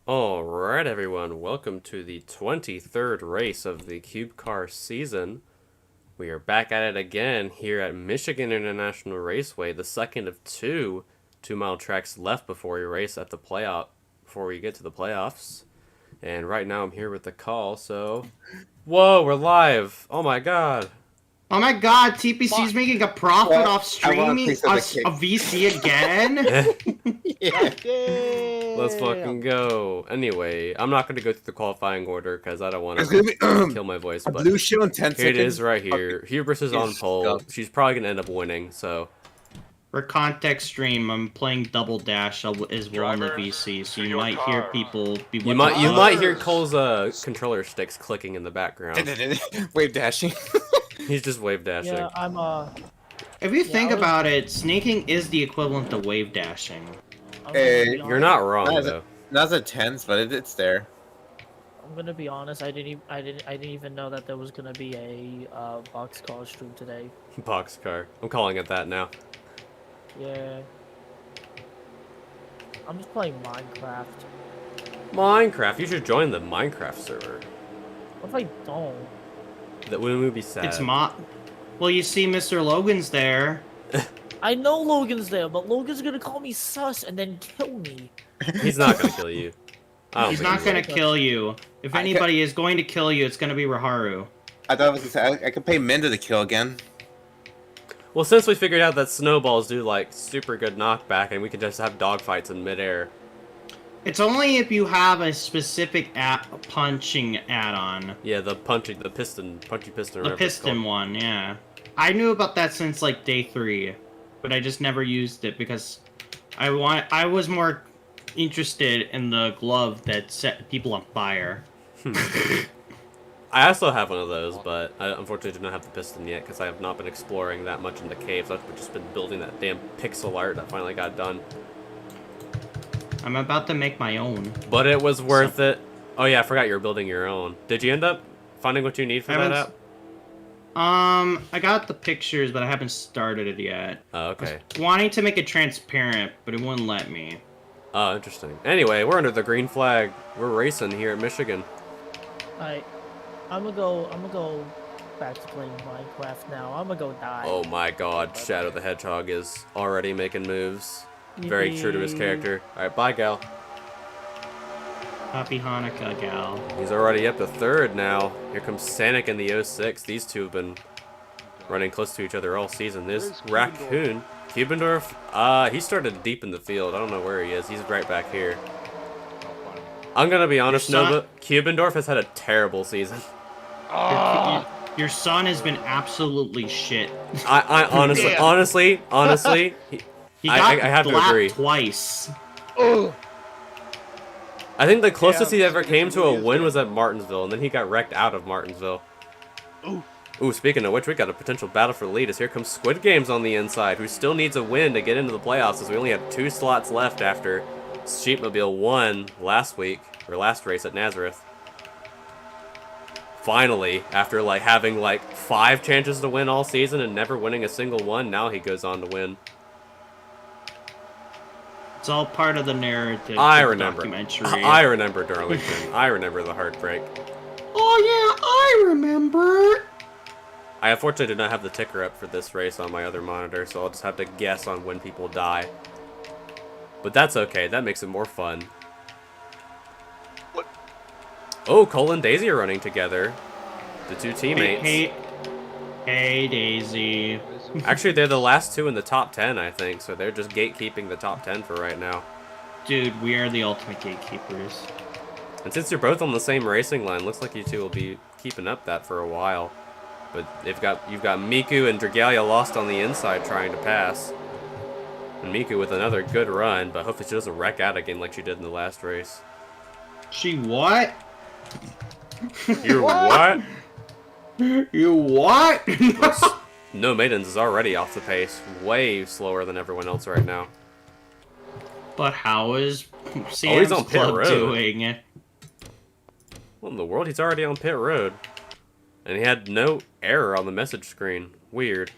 Alright, everyone, welcome to the 23rd race of the Cubecar season. We are back at it again here at Michigan International Raceway, the second of two 2-mile tracks left before we race at the before we get to the playoffs. And right now I'm here with the call, so. Whoa, we're live! Oh my god! Oh my god, TPC's making a profit Well, off streaming a VC again? Yeah. Let's fucking go. Anyway, I'm not going to go through the qualifying order because I don't want It's gonna to be kill my voice, a but blue shield in 10 here it seconds. is right here. Hubris is on pole. She's probably going to end up winning, so. For context stream, I'm playing Double Dash as well in the VC, so you might hear people be You might hear Cole's controller sticks clicking in the background. Wave dashing. He's just wave dashing. Yeah, I'm If you think about it, sneaking is the equivalent to wave dashing. You're not wrong though. Not a tense, but it's there. I'm gonna be honest. I didn't even know that there was gonna be a boxcar stream today. Boxcar. I'm calling it that now. Yeah. I'm just playing Minecraft. Minecraft. You should join the Minecraft server. What if I don't? That wouldn't we be sad? It's Well, you see Mr. Logan's there. I know Logan's there, but Logan's gonna call me sus and then kill me. He's not gonna kill you. He's not gonna kill you. If anybody is going to kill you, it's gonna be Raharu. I thought I was gonna say I could pay Minda to kill again. Well, since we figured out that snowballs do like super good knockback, and we can just have dogfights in midair. It's only if you have a specific punching add-on. Yeah, the punchy piston. The piston one, yeah. I knew about that since like day 3, but I just never used it because I was more interested in the glove that set people on fire. I also have one of those, but I unfortunately do not have the piston yet because I have not been exploring that much in the caves. I've just been building that damn pixel art that finally got done. I'm about to make my own. But it was worth it. Oh yeah, I forgot you were building your own. Did you end up finding what you need for that app? I got the pictures, but I haven't started it yet. Oh, okay. I was wanting to make it transparent, but it wouldn't let me. Oh, interesting. Anyway, we're under the green flag. We're racing here at Michigan. Alright, I'm gonna go back to playing Minecraft now. I'm gonna go die. Oh my god, Shadow the Hedgehog is already making moves. Very true to his character. Alright, bye, gal. Happy Hanukkah, gal. He's already up to 3rd now. Here comes Sanic in the 06. These two have been running close to each other all season. There's Raccoon. Kubendorf, he started deep in the field. I don't know where he is. He's right back here. I'm gonna be honest, Nova. Kubendorf has had a terrible season. Your son has been absolutely shit. I honestly, I have to agree. Twice. I think the closest he ever came to a win was at Martinsville, and then he got wrecked out of Martinsville. Ooh, speaking of which, we got a potential battle for the lead as here comes Squid Games on the inside, who still needs a win to get into the playoffs as we only have 2 slots left after Sheepmobile won last race at Nazareth. Finally, after having 5 chances to win all season and never winning a single one, now he goes on to win. It's all part of the narrative. I remember. Documentary. I remember Darlington. I remember the heartbreak. Oh yeah, I remember. I unfortunately do not have the ticker up for this race on my other monitor, so I'll just have to guess on when people die. But that's okay. That makes it more fun. What? Oh, Cole and Daisy are running together. The 2 teammates. Hey, Daisy. Actually, they're the last 2 in the top 10, I think, so they're just gatekeeping the top 10 for right now. Dude, we are the ultimate gatekeepers. And since you're both on the same racing line, looks like you two will be keeping up that for a while. But you've got Miku and Dragalia lost on the inside trying to pass. And Miku with another good run, but hopefully she doesn't wreck out again like she did in the last race. She what? You what? You what? No Maidens is already off the pace, way slower than everyone else right now. But how is Sam's on pit club road. doing? What in the world? He's already on pit road. And he had no error on the message screen. Weird.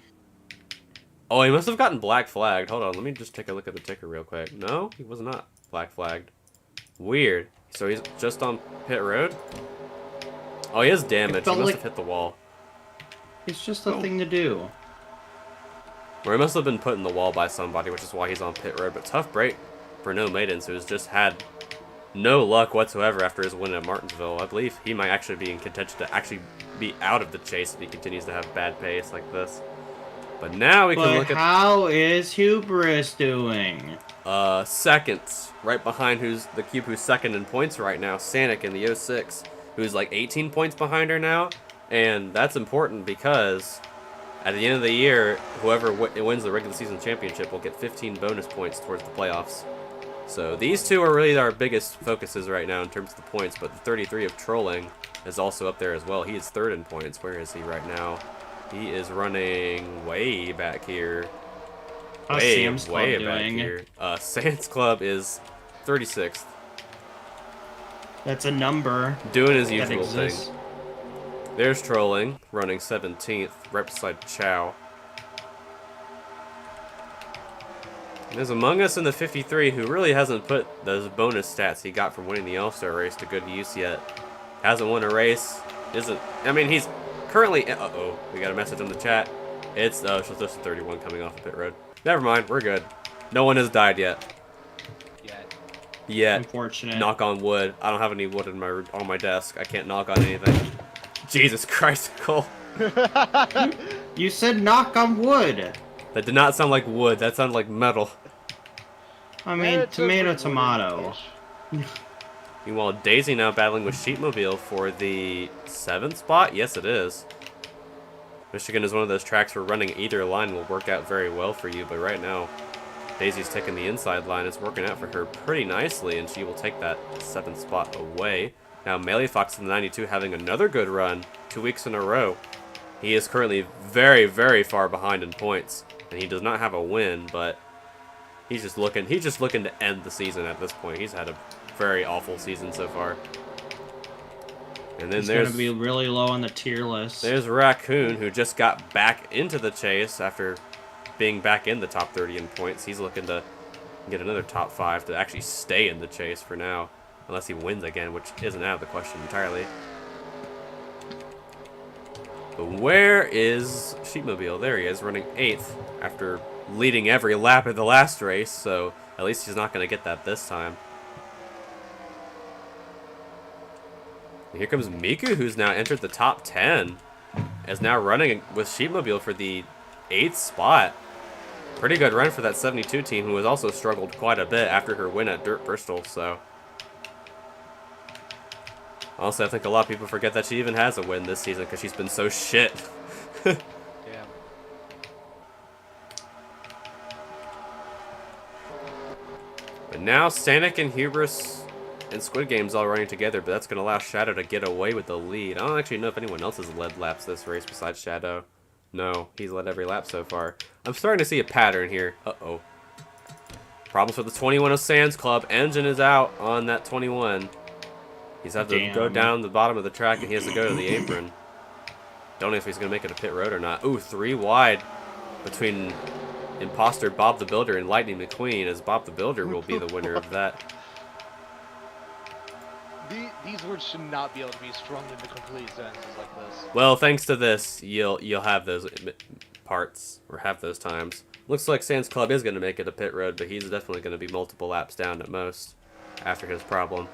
Oh, he must have gotten black flagged. Hold on, let me just take a look at the ticker real quick. No, he was not black flagged. Weird. So he's just on pit road? Oh, he has damage. He felt must like- have hit the wall. It's just a thing to do. Or he must have been put in the wall by somebody, which is why he's on pit road. But tough break for No Maidens, who's just had no luck whatsoever after his win at Martinsville. I believe he might actually be in contention to actually be out of the chase if he continues to have bad pace like this. But now we can But look at how is Hubris doing? second, right behind who's the Cube who's second in points right now, Sanic in the 06, who's like 18 points behind her now. And that's important because at the end of the year, whoever wins the regular season championship will get 15 bonus points towards the playoffs. So these two are really our biggest focuses right now in terms of the points, but the 33 of Trolling is also up there as well. He is third in points. Where is he right now? He is running way back here. How's Sam's Club doing? Sam's Club is 36th. That's a number. Doing his that usual thing. exists. There's Trolling, running 17th, right beside Chow. There's Among Us in the 53 who really hasn't put those bonus stats he got from winning the All-Star race to good use yet. Hasn't won a race. I mean, he's currently... Uh-oh, we got a message in the chat. It's just 31 coming off the pit road. Never mind, we're good. No one has died yet. Yet. Unfortunate. Knock on wood. I don't have any wood on my desk. I can't knock on anything. Jesus Christ, Cole. You said knock on wood. That did not sound like wood. That sounded like metal. I mean, tomato. Meanwhile, Daisy now battling with Sheepmobile for the 7th spot. Yes, it is. Michigan is one of those tracks where running either line will work out very well for you, but right now, Daisy's taking the inside line. It's working out for her pretty nicely, and she will take that 7th spot away. Now, Melee Fox in the 92 having another good run 2 weeks in a row. He is currently very, very far behind in points, and he does not have a win, but he's just looking to end the season at this point. He's had a very awful season so far. And then He's going to be really low on the tier list. There's Raccoon, who just got back into the chase after being back in the top 30 in points. He's looking to get another top 5 to actually stay in the chase for now, unless he wins again, which isn't out of the question entirely. But where is Sheepmobile? There he is, running 8th after leading every lap of the last race, so at least he's not going to get that this time. And here comes Miku, who's now entered the top 10, is now running with Sheepmobile for the 8th spot. Pretty good run for that 72 team, who has also struggled quite a bit after her win at Dirt Bristol, so... Also, I think a lot of people forget that she even has a win this season because she's been so shit. Yeah. But now Sanic and Hubris and Squid Game's all running together, but that's going to allow Shadow to get away with the lead. I don't actually know if anyone else has led laps this race besides Shadow. No, he's led every lap so far. I'm starting to see a pattern here. Uh-oh. Problems with the 21 of Sands Club. Engine is out on that 21. He's had to go down the bottom of the track, and he has to go to the apron. Don't know if he's going to make it a pit road or not. Ooh, 3 wide between imposter Bob the Builder and Lightning McQueen, as Bob the Builder will be the winner of that. These words should not be able to be strung into complete sentences like this. Well, thanks to this, you'll have those parts, or have those times. Looks like Sands Club is going to make it a pit road, but he's definitely going to be multiple laps down at most after his problem.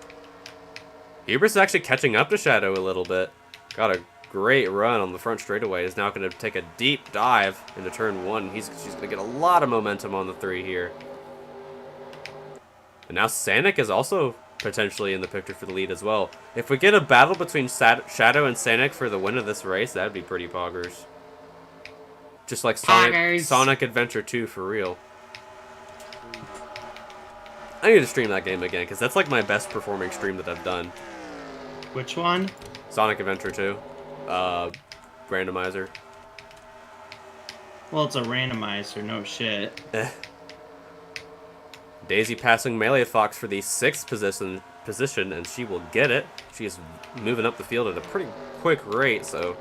Hubris is actually catching up to Shadow a little bit. Got a great run on the front straightaway. Is now going to take a deep dive into turn 1. She's going to get a lot of momentum on the 3 here. And now Sanic is also potentially in the picture for the lead as well. If we get a battle between Shadow and Sanic for the win of this race, that'd be pretty poggers. Just like Sonic Adventure 2 for real. I need to stream that game again, because that's like my best performing stream that I've done. Which one? Sonic Adventure 2. Randomizer. Well, it's a randomizer, no shit. Daisy passing Melee Fox for the 6th position, and she will get it. She is moving up the field at a pretty quick rate, so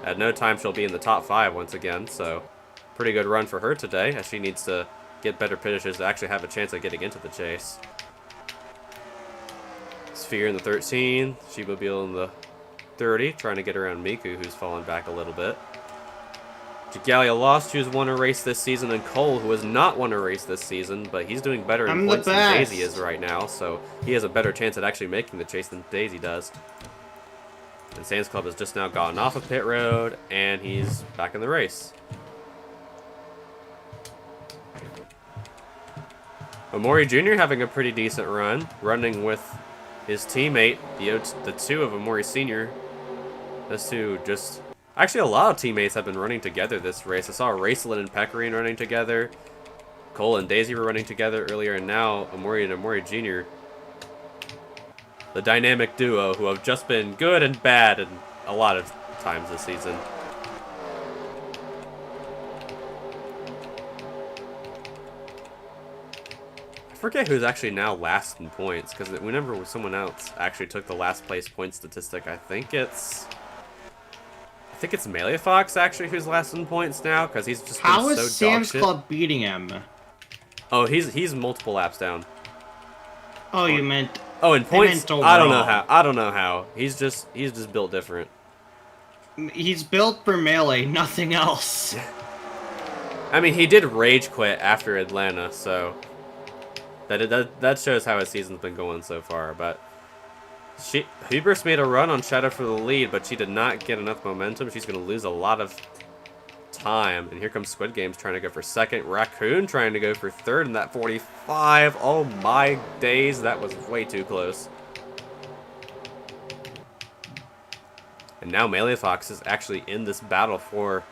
at no time she'll be in the top 5 once again, so pretty good run for her today, as she needs to get better finishes to actually have a chance of getting into the chase. Sphere in the 13, Sheepmobile in the 30, trying to get around Miku, who's fallen back a little bit. Jagalia Lost, who's won a race this season, and Cole, who has not won a race this season, but he's doing better in I'm the points than Daisy best. is right now, so he has a better chance at actually making the chase than Daisy does. And Sands Club has just now gotten off of pit road, and he's back in the race. Omori Jr. having a pretty decent run, running with his teammate, the two of Omori Sr. Those two just... Actually, a lot of teammates have been running together this race. I saw Racelin and Pecorine running together. Cole and Daisy were running together earlier, and now Omori and Omori Jr. The dynamic duo who have just been good and bad in a lot of times this season. I forget who's actually now last in points, because whenever someone else actually took the last place point statistic, I think it's Melee Fox actually who's last in points now, because he's just How been so is Sam's dog shit. Club beating him? Oh, he's multiple laps down. Oh, you meant... Oh, in points, meant I don't know overall. how. I don't know how. He's just built different. He's built for Melee, nothing else. I mean, he did rage quit after Atlanta, so that shows how his season's been going so far. But Hubris made a run on Shadow for the lead, but she did not get enough momentum. She's going to lose a lot of time. And here comes Squid Games trying to go for second. Raccoon trying to go for third in that 45. Oh my days, that was way too close. And now Melee Fox is actually in this battle for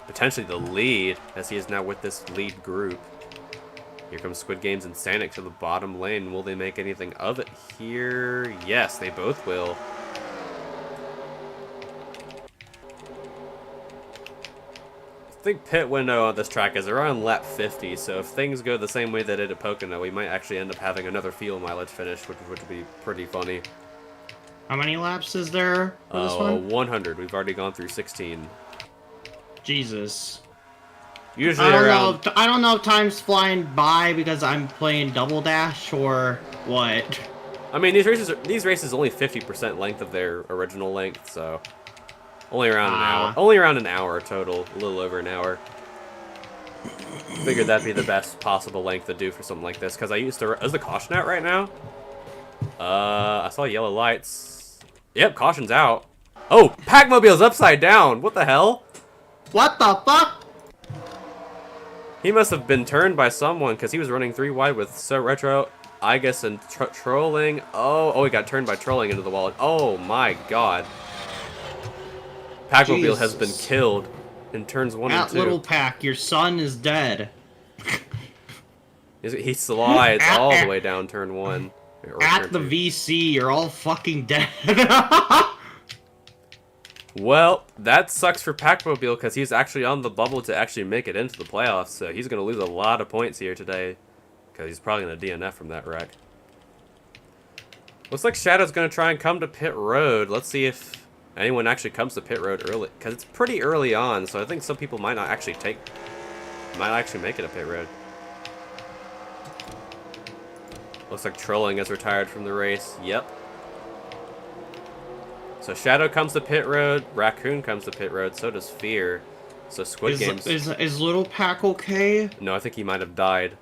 potentially the lead, as he is now with this lead group. Here comes Squid Games and Sanic to the bottom lane. Will they make anything of it here? Yes, they both will. I think pit window on this track is around lap 50, so if things go the same way they did at Pocono, we might actually end up having another fuel mileage finish, which would be pretty funny. How many laps is there for this one? 100. We've already gone through 16. Jesus. Usually I don't know if time's flying by because I'm playing Double Dash or what. I mean, these races are only 50% length of their original length, so only around an hour. Only around an hour total, a little over an hour. Figured that'd be the best possible length to do for something like this, because I used to... Is the caution out right now? I saw yellow lights. Yep, caution's out. Oh, Pac-Mobile's upside down. What the hell? What the fuck? He must have been turned by someone, because he was running 3 wide with So Retro, Igus, and Trolling. Oh, he got turned by Trolling into the wall. Oh my god. Pac-Mobile has been killed in turns 1 and 2. Little Pac, your son is dead. He slides all the way down turn 1. At the VC, you're all fucking dead. Well, that sucks for Pac-Mobile, because he's actually on the bubble to actually make it into the playoffs, so he's going to lose a lot of points here today, because he's probably going to DNF from that wreck. Looks like Shadow's going to try and come to pit road. Let's see if anyone actually comes to pit road early, because it's pretty early on, so I think some people might not actually make it to pit road. Looks like Trolling has retired from the race. Yep. So Shadow comes to pit road, Raccoon comes to pit road, so does Fear. So Squid Games... Is Little Pac okay? No, I think he might have died.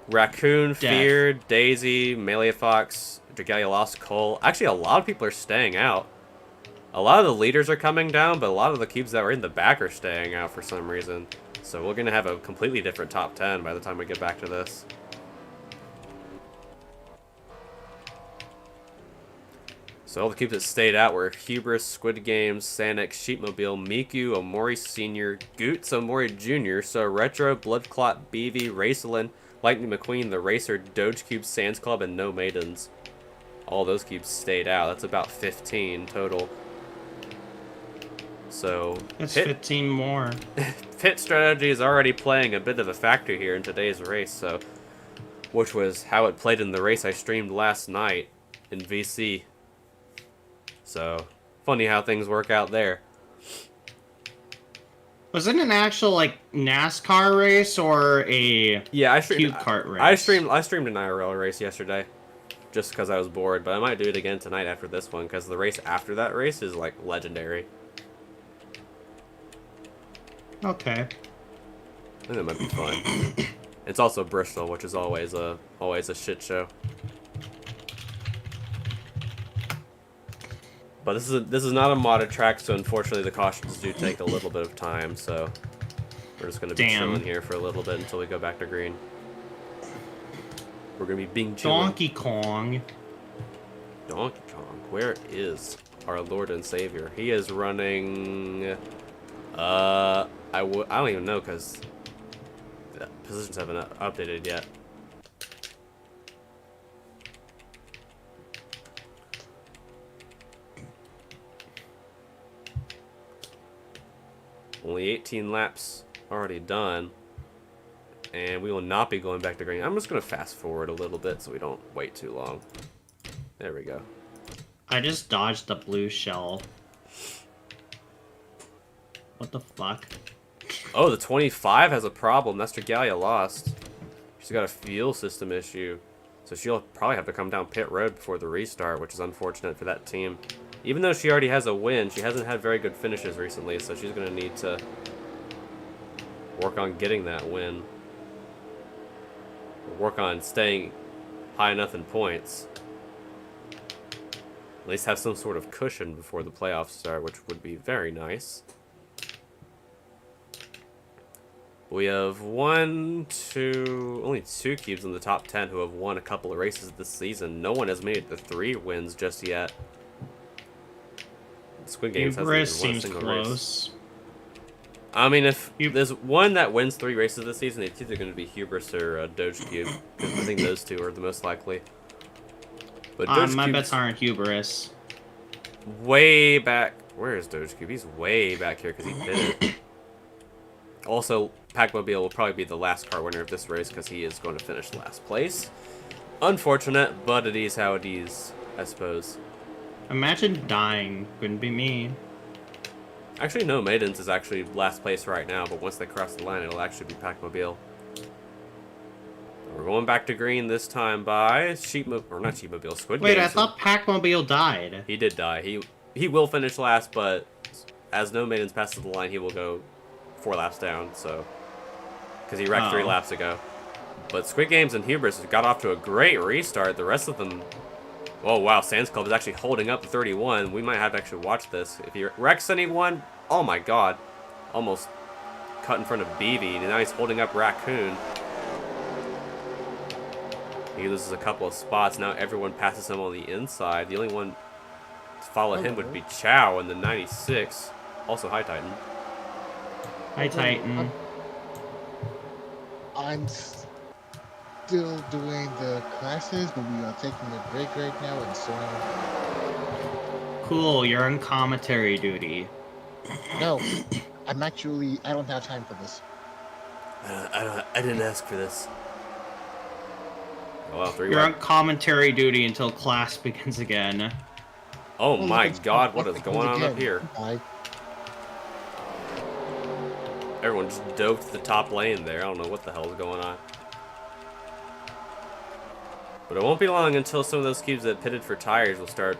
Raccoon, Fear, Daisy, Melee Fox, Dragalia Lost, Cole. Actually, a lot of people are staying out. A lot of the leaders are coming down, but a lot of the cubes that were in the back are staying out for some reason. So we're going to have a completely different top 10 by the time we get back to this. So all the cubes that stayed out were Hubris, Squid Games, Sanic, Sheepmobile, Miku, Omori Sr., Goots, Omori Jr., So Retro, Bloodclot, BV, Racelin, Lightning McQueen, The Racer, Doge Cube, Sands Club, and No Maidens. All those cubes stayed out. That's about 15 total. So That's 15 more. pit strategy is already playing a bit of a factor here in today's race, so which was how it played in the race I streamed last night in VC. So, funny how things work out there. Was it an actual, like, NASCAR race or a Yeah, I streamed Cube Kart race? I streamed an IRL race yesterday. just because I was bored, but I might do it again tonight after this one, because the race after that race is, like, legendary. Okay. I think that might be fun. It's also Bristol, which is always a shit show. But this is not a modded track, so unfortunately the cautions do take a little bit of time, so we're just gonna be chilling here for a little bit until we go back to green. We're gonna be being chilling. Donkey Kong. Donkey Kong, where is our Lord and Savior? He is running. I don't even know because the positions haven't updated yet. Only 18 laps already done. And we will not be going back to green. I'm just going to fast forward a little bit so we don't wait too long. There we go. I just dodged the blue shell. What the fuck? Oh, the 25 has a problem. That's Dragalia lost. She's got a fuel system issue. So she'll probably have to come down pit road before the restart, which is unfortunate for that team. Even though she already has a win, she hasn't had very good finishes recently, so she's going to need to work on getting that win. Work on staying high enough in points. At least have some sort of cushion before the playoffs start, which would be very nice. We have only two cubes in the top 10 who have won a couple of races this season. No one has made it to 3 wins just yet. Squid Games hasn't even won a seems single close. race. I mean, if there's one that wins 3 races this season, it's either going to be Hubris or Doge Cube. I think those two are the most likely. But My bets aren't Hubris. Way back. Where is Doge Cube? He's way back here because he did it. Also, Pac-Mobile will probably be the last car winner of this race because he is going to finish last place. Unfortunate, but it is how it is, I suppose. Imagine dying. Couldn't be me. Actually, no, Maidens is actually last place right now, but once they cross the line, it'll actually be Pac-Mobile. We're going back to green this time by not Sheepmobile, Squid Wait, Games. I thought Pac-Mobile died. He did die. He will finish last, but as no Maidens passes the line, he will go 4 laps down, so... Because he wrecked 3 laps ago. But Squid Games and Hubris got off to a great restart. The rest of them... Oh, wow, Sands Club is actually holding up the 31. We might have to actually watch this. If he wrecks anyone, oh my god. Almost cut in front of BB, and now he's holding up Raccoon. He loses a couple of spots. Now everyone passes him on the inside. The only one to follow him would be Chow in the 96. Also, Hi Titan. Hi, Titan. I'm still doing the classes, but we are taking a break right now and so Cool, you're on commentary duty. no, I don't have time for this. I didn't ask for this. Oh, wow, 3 You're on commentary duty until class begins again. Oh Well, my it's god, not what is technical going on up again. here? I Everyone just dove to the top lane there. I don't know what the hell is going on. But it won't be long until some of those cubes that pitted for tires will start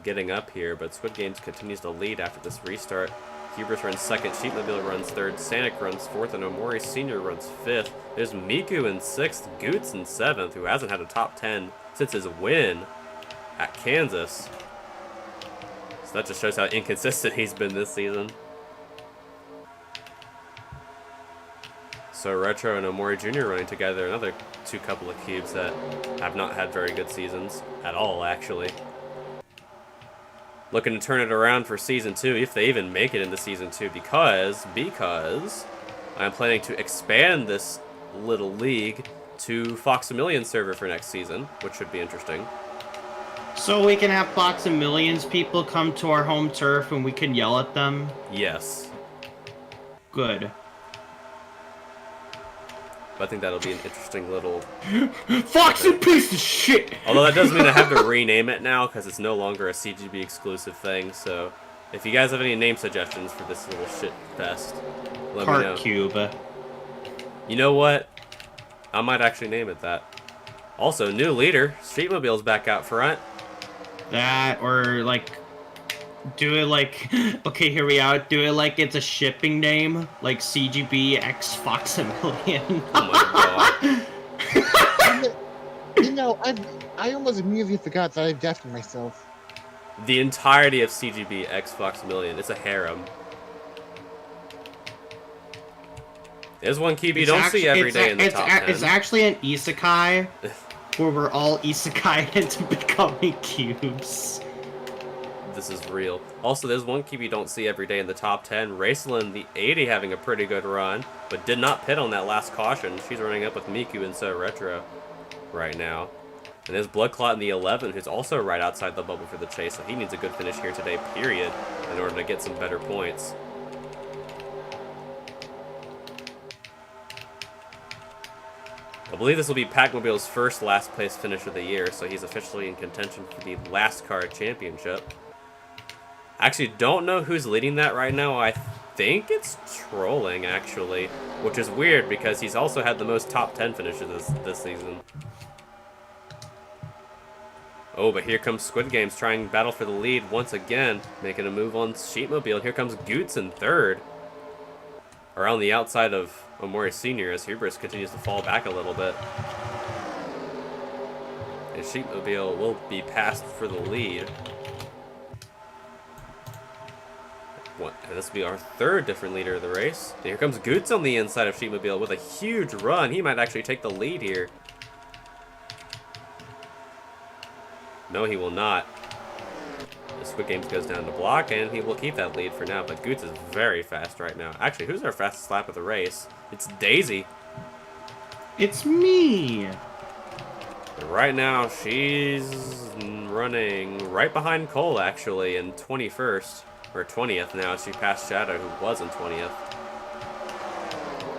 getting up here. But Squid Games continues to lead after this restart. Hubris runs 2nd, Sheepmobile runs 3rd, Sanic runs 4th, and Omori Sr. runs 5th. There's Miku in 6th, Goots in 7th, who hasn't had a top 10 since his win at Kansas. So that just shows how inconsistent he's been this season. So Retro and Omori Jr. running together, another couple of cubes that have not had very good seasons at all, actually. Looking to turn it around for Season 2, if they even make it into Season 2, because I'm planning to expand this little league to Foxamillion server for next season, which should be interesting. So we can have Fox and Millions people come to our home turf and we can yell at them? Yes. Good. But I think that'll be an interesting little... Fox, you piece of shit! Although that does mean I have to rename it now, because it's no longer a CGB exclusive thing, so... If you guys have any name suggestions for this little shit fest, let me know. Cart Cube. You know what? I might actually name it that. Also, new leader. Streetmobile's back out front. That, or like, do it like, okay, here we are. Do it like it's a shipping name, like CGB X Foxamillion. Oh my god. You know, I almost immediately forgot that I drafted myself. The entirety of CGB X Fox Million. It's a harem. There's one cube you don't see every day in the top 10. It's actually an isekai, where we're all isekai into becoming cubes. This is real. Also, there's one cube you don't see every day in the top 10. Raceland, the 80, having a pretty good run, but did not pit on that last caution. She's running up with Miku and So Retro right now. And there's Blood Clot in the 11, who's also right outside the bubble for the chase, so he needs a good finish here today, period, in order to get some better points. I believe this will be Pac-Mobile's first last place finish of the year, so he's officially in contention for the last card championship. I actually don't know who's leading that right now. I think it's Trolling, actually, which is weird because he's also had the most top 10 finishes this season. Oh, but here comes Squid Games trying to battle for the lead once again, making a move on Sheepmobile. Here comes Goots in third. Around the outside of Omori Sr. as Hubris continues to fall back a little bit. And Sheepmobile will be passed for the lead. And this will be our third different leader of the race. And here comes Goots on the inside of Sheepmobile with a huge run. He might actually take the lead here. No, he will not. The Squid Games goes down to block, and he will keep that lead for now. But Goots is very fast right now. Actually, who's our fastest lap of the race? It's Daisy. It's me. And right now, she's running right behind Cole, actually, in 21st. Or 20th now. She passed Shadow, who was in 20th.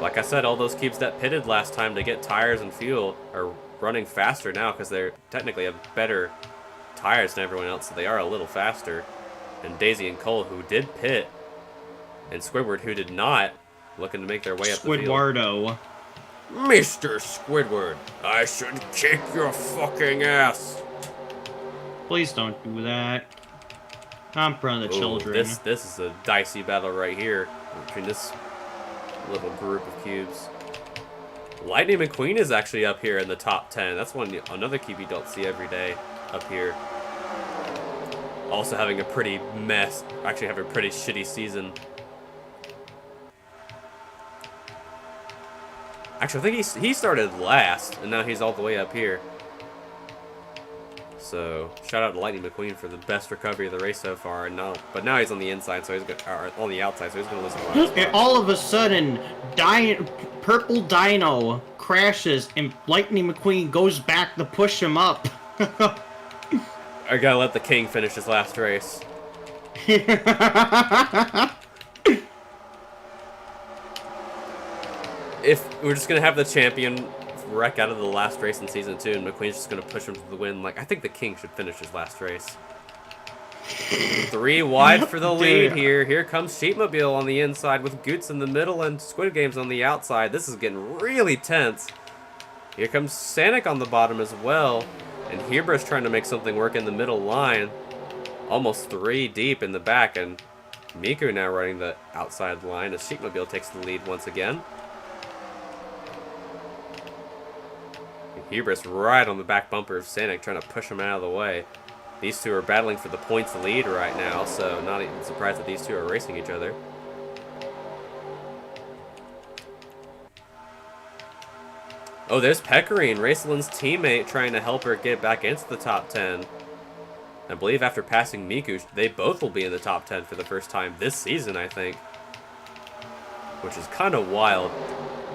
Like I said, all those cubes that pitted last time to get tires and fuel are running faster now because they're technically have better tires than everyone else, so they are a little faster. And Daisy and Cole, who did pit, and Squidward, who did not, looking to make their way up the field. Squidwardo. Mr. Squidward, I should kick your fucking ass. Please don't do that. I'm proud of the children. This is a dicey battle right here between this little group of cubes. Lightning McQueen is actually up here in the top 10. That's another cube you don't see every day up here. Also having a pretty actually having a pretty shitty season. Actually, I think he started last, and now he's all the way up here. So shout out to Lightning McQueen for the best recovery of the race so far. But now he's on the inside, so on the outside, so he's gonna lose a lot. And all of a sudden, Purple Dino crashes, and Lightning McQueen goes back to push him up. I gotta let the king finish his last race. If we're just gonna have the champion wreck out of the last race in season 2, and McQueen's just gonna push him to the win, like I think the king should finish his last race. 3 wide for the lead here. Here comes Sheepmobile on the inside with Goots in the middle and Squid Games on the outside. This is getting really tense. Here comes Sanic on the bottom as well. And Hubris trying to make something work in the middle line. Almost 3 deep in the back. And Miku now running the outside line as Sheepmobile takes the lead once again. And Hubris right on the back bumper of Sanic trying to push him out of the way. These two are battling for the points lead right now, so not even surprised that these two are racing each other. Oh, there's Pecorine, Raceland's teammate, trying to help her get back into the top 10. I believe after passing Miku, they both will be in the top 10 for the first time this season, I think. Which is kind of wild.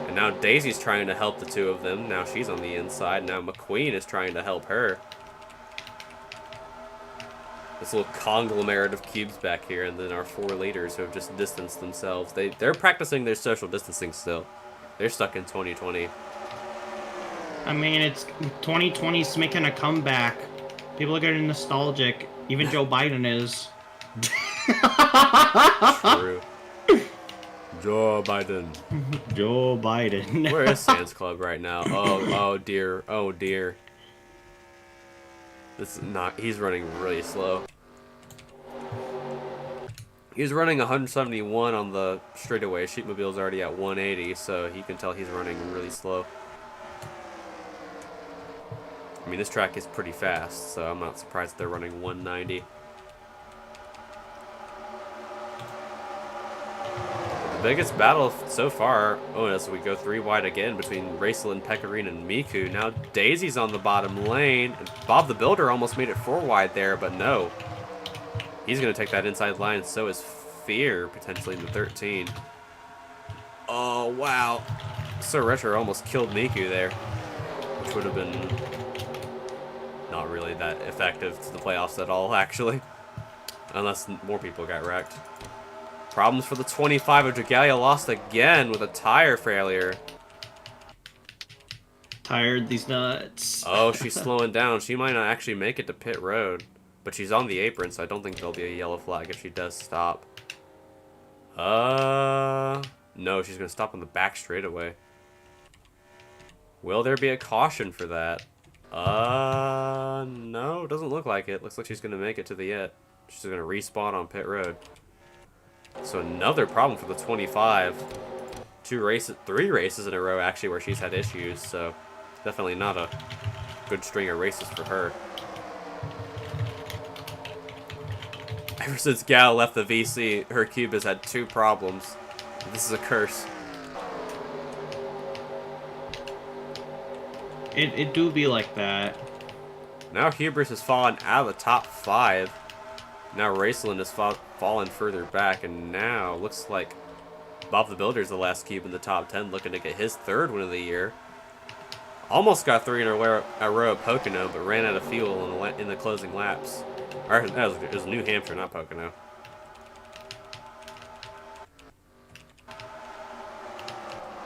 And now Daisy's trying to help the two of them. Now she's on the inside. Now McQueen is trying to help her. This little conglomerate of cubes back here, and then our 4 leaders who have just distanced themselves. They're practicing their social distancing still. They're stuck in 2020. I mean, it's 2020's making a comeback. People are getting nostalgic. Even Joe Biden is. True. Joe Biden. Joe Biden. Where is Sans Club right now? Oh dear. Oh dear. This is not. He's running really slow. He's running 171 on the straightaway. Sheepmobile's already at 180, so you can tell he's running really slow. I mean, this track is pretty fast, so I'm not surprised they're running 190. The biggest battle so far, oh, as we go 3 wide again between Raceland, Pecorine, and Miku. Now Daisy's on the bottom lane, and Bob the Builder almost made it 4 wide there, but no. He's going to take that inside line, so is Fear, potentially in the 13. Oh, wow. So Retro almost killed Miku there, which would have been not really that effective to the playoffs at all, actually. Unless more people got wrecked. Problems for the 25 of Dragalia, lost again with a tire failure. Tired these nuts. Oh, she's slowing down. She might not actually make it to pit road. But she's on the apron, so I don't think there'll be a yellow flag if she does stop. No, she's going to stop on the back straightaway. Will there be a caution for that? No, doesn't look like it. Looks like she's going to make it to the yet. She's going to respawn on pit road. So another problem for the 25. 3 races in a row, actually, where she's had issues. So definitely not a good string of races for her. Ever since Gal left the VC, her cube has had 2 problems. This is a curse. It do be like that. Now Hubris has fallen out of the top 5. Now Raceland has fallen further back, and now looks like Bob the Builder is the last cube in the top 10, looking to get his 3rd win of the year. Almost got 3 in a row at Pocono, but ran out of fuel in the closing laps. Or, it was New Hampshire, not Pocono.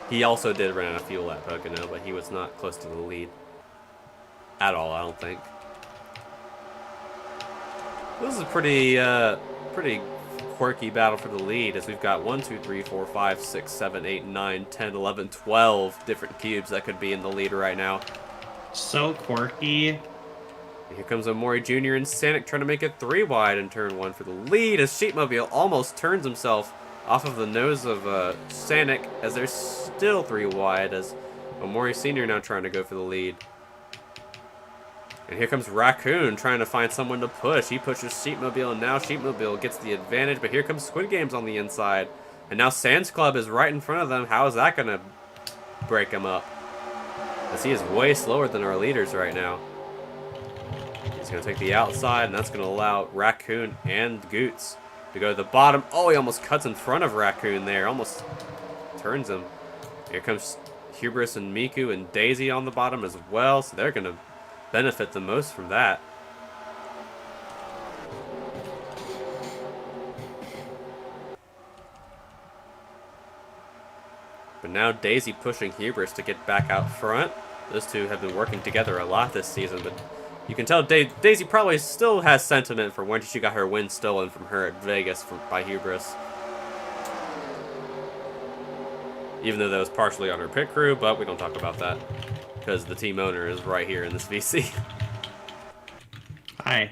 He also did run out of fuel at Pocono, but he was not close to the lead. At all, I don't think. This is a pretty quirky battle for the lead, as we've got 1, 2, 3, 4, 5, 6, 7, 8, 9, 10, 11, 12 different cubes that could be in the lead right now. So quirky. Here comes Omori Jr. and Sanic trying to make it 3 wide in turn 1 for the lead, as Sheepmobile almost turns himself off of the nose of Sanic, as they're still 3 wide, as Omori Sr. now trying to go for the lead. And here comes Raccoon trying to find someone to push. He pushes Sheepmobile, and now Sheepmobile gets the advantage, but here comes Squid Games on the inside. And now Sands Club is right in front of them. How is that going to break him up? As he is way slower than our leaders right now. He's going to take the outside, and that's going to allow Raccoon and Goots to go to the bottom. Oh, he almost cuts in front of Raccoon there. Almost turns him. Here comes Hubris and Miku and Daisy on the bottom as well, so they're going to benefit the most from that. But now Daisy pushing Hubris to get back out front. Those two have been working together a lot this season, but you can tell Daisy probably still has sentiment for when she got her win stolen from her at Vegas by Hubris. Even though that was partially on her pit crew, but we don't talk about that, because the team owner is right here in this VC. Hi.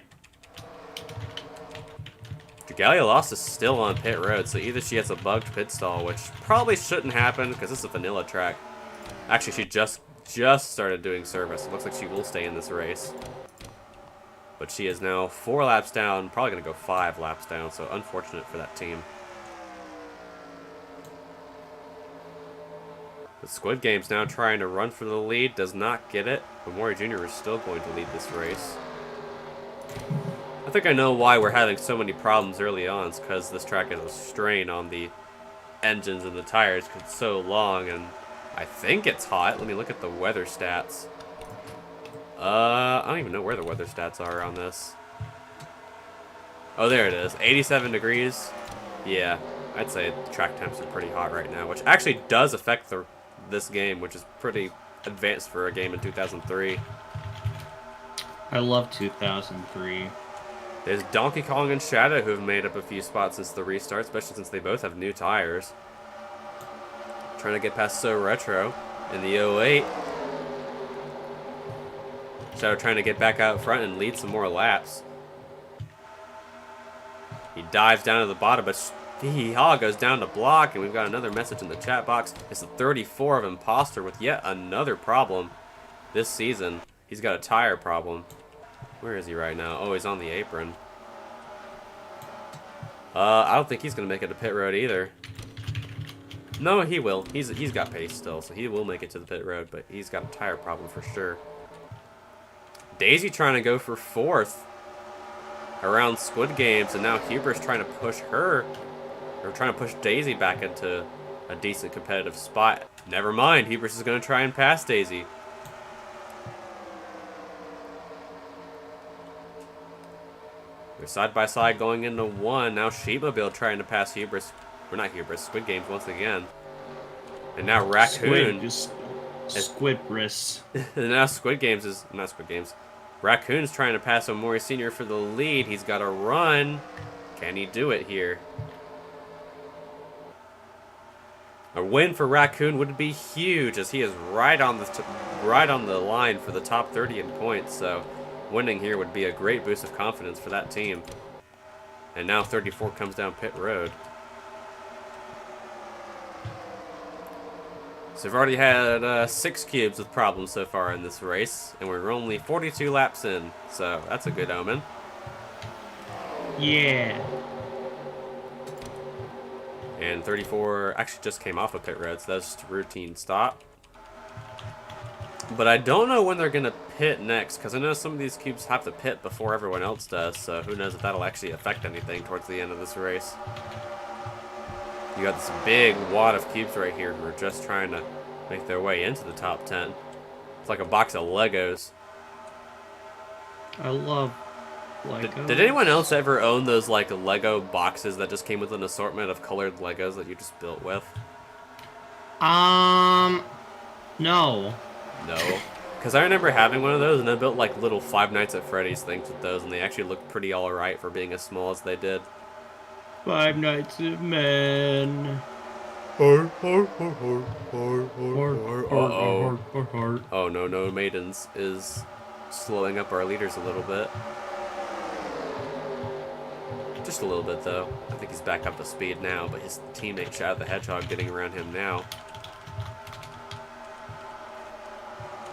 Dragalia Lost is still on pit road, so either she has a bugged pit stall, which probably shouldn't happen because it's a vanilla track. Actually, she just started doing service. It looks like she will stay in this race. But she is now 4 laps down, probably going to go 5 laps down, so unfortunate for that team. The Squid Game's now trying to run for the lead, does not get it. But Mori Jr. is still going to lead this race. I think I know why we're having so many problems early on. It's because this track has a strain on the engines and the tires because it's so long, and I think it's hot. Let me look at the weather stats. I don't even know where the weather stats are on this. Oh, there it is. 87 degrees. Yeah, I'd say track temps are pretty hot right now, which actually does affect this game, which is pretty advanced for a game in 2003. I love 2003. There's Donkey Kong and Shadow who have made up a few spots since the restart, especially since they both have new tires. Trying to get past So Retro in the 08. Shadow trying to get back out front and lead some more laps. He dives down to the bottom, but Hee-Haw goes down to block, and we've got another message in the chat box. It's the 34 of Imposter with yet another problem this season. He's got a tire problem. Where is he right now? Oh, he's on the apron. I don't think he's going to make it to pit road either. No, he will. He's got pace still, so he will make it to the pit road, but he's got a tire problem for sure. Daisy trying to go for 4th around Squid Games, and now Huber's trying to push her, or trying to push Daisy back into a decent competitive spot. Never mind, Hubris is going to try and pass Daisy. They're side by side going into 1. Now Sheepmobile trying to pass Hubris. Or not Hubris, Squid Games once again. And now Raccoon. Squidbris. And now Squid Games is, not Squid Games. Raccoon's trying to pass Omori Sr. for the lead. He's got to run. Can he do it here? A win for Raccoon would be huge, as he is right on the line for the top 30 in points. So winning here would be a great boost of confidence for that team. And now 34 comes down pit road. So we've already had 6 cubes with problems so far in this race, and we're only 42 laps in, so that's a good omen. Yeah. And 34 actually just came off of pit road, so that's just a routine stop. But I don't know when they're going to pit next, because I know some of these cubes have to pit before everyone else does, so who knows if that'll actually affect anything towards the end of this race. You got this big wad of cubes right here who are just trying to make their way into the top 10. It's like a box of Legos. I love Legos. Did anyone else ever own those like Lego boxes that just came with an assortment of colored Legos that you just built with? No. No. Because I remember having one of those, and I built like little Five Nights at Freddy's things with those, and they actually looked pretty alright for being as small as they did. Five Nights at Men. Uh-oh. Oh, no, Maidens is slowing up our leaders a little bit. Just a little bit, though. I think he's back up to speed now, but his teammate Shadow the Hedgehog getting around him now.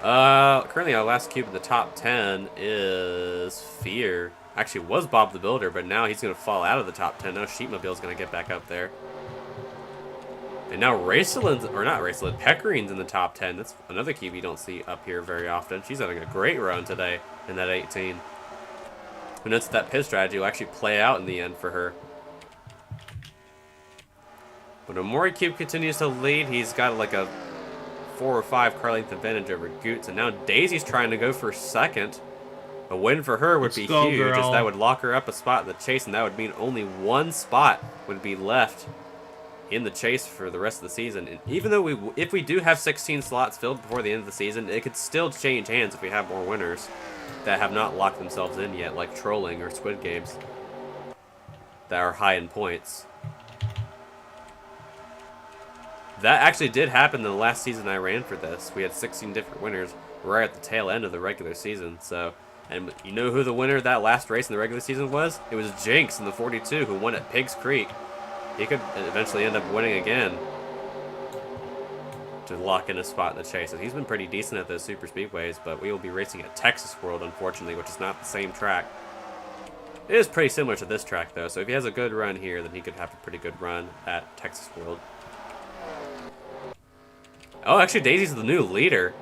Currently our last cube in the top 10 is Fear. Actually was Bob the Builder, but now he's going to fall out of the top 10. Now Sheepmobile's going to get back up there. And now Pecorine's in the top 10. That's another cube you don't see up here very often. She's having a great run today in that 18. Who knows if that pit strategy will actually play out in the end for her. But Omori Cube continues to lead. He's got like a 4 or 5 car length advantage over Goots. And now Daisy's trying to go for second. A win for her would be huge, as that would lock her up a spot in the chase, and that would mean only 1 spot would be left in the chase for the rest of the season. And even though if we do have 16 slots filled before the end of the season, it could still change hands if we have more winners that have not locked themselves in yet, like Trolling or Squid Games, that are high in points. That actually did happen in the last season I ran for this. We had 16 different winners right at the tail end of the regular season, so... And you know who the winner of that last race in the regular season was? It was Jinx in the 42, who won at Pigs Creek. He could eventually end up winning again to lock in a spot in the chase. And he's been pretty decent at those super speedways, but we will be racing at Texas World, unfortunately, which is not the same track. It is pretty similar to this track, though, so if he has a good run here, then he could have a pretty good run at Texas World. Oh, actually, Daisy's the new leader.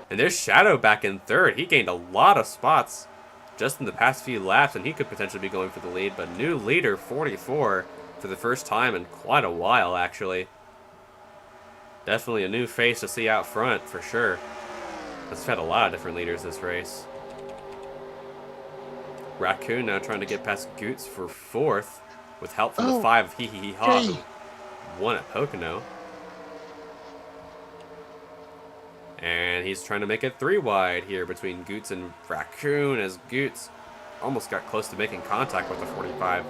And there's Shadow back in 3rd. He gained a lot of spots just in the past few laps, and he could potentially be going for the lead. But new leader, 44, for the first time in quite a while, actually. Definitely a new face to see out front, for sure. We've had a lot of different leaders this race. Raccoon now trying to get past Goots for 4th, with help from the 5 of Hee-Hee-Haw, who won at Pocono. And he's trying to make it 3 wide here between Goots and Raccoon, as Goots almost got close to making contact with the 45.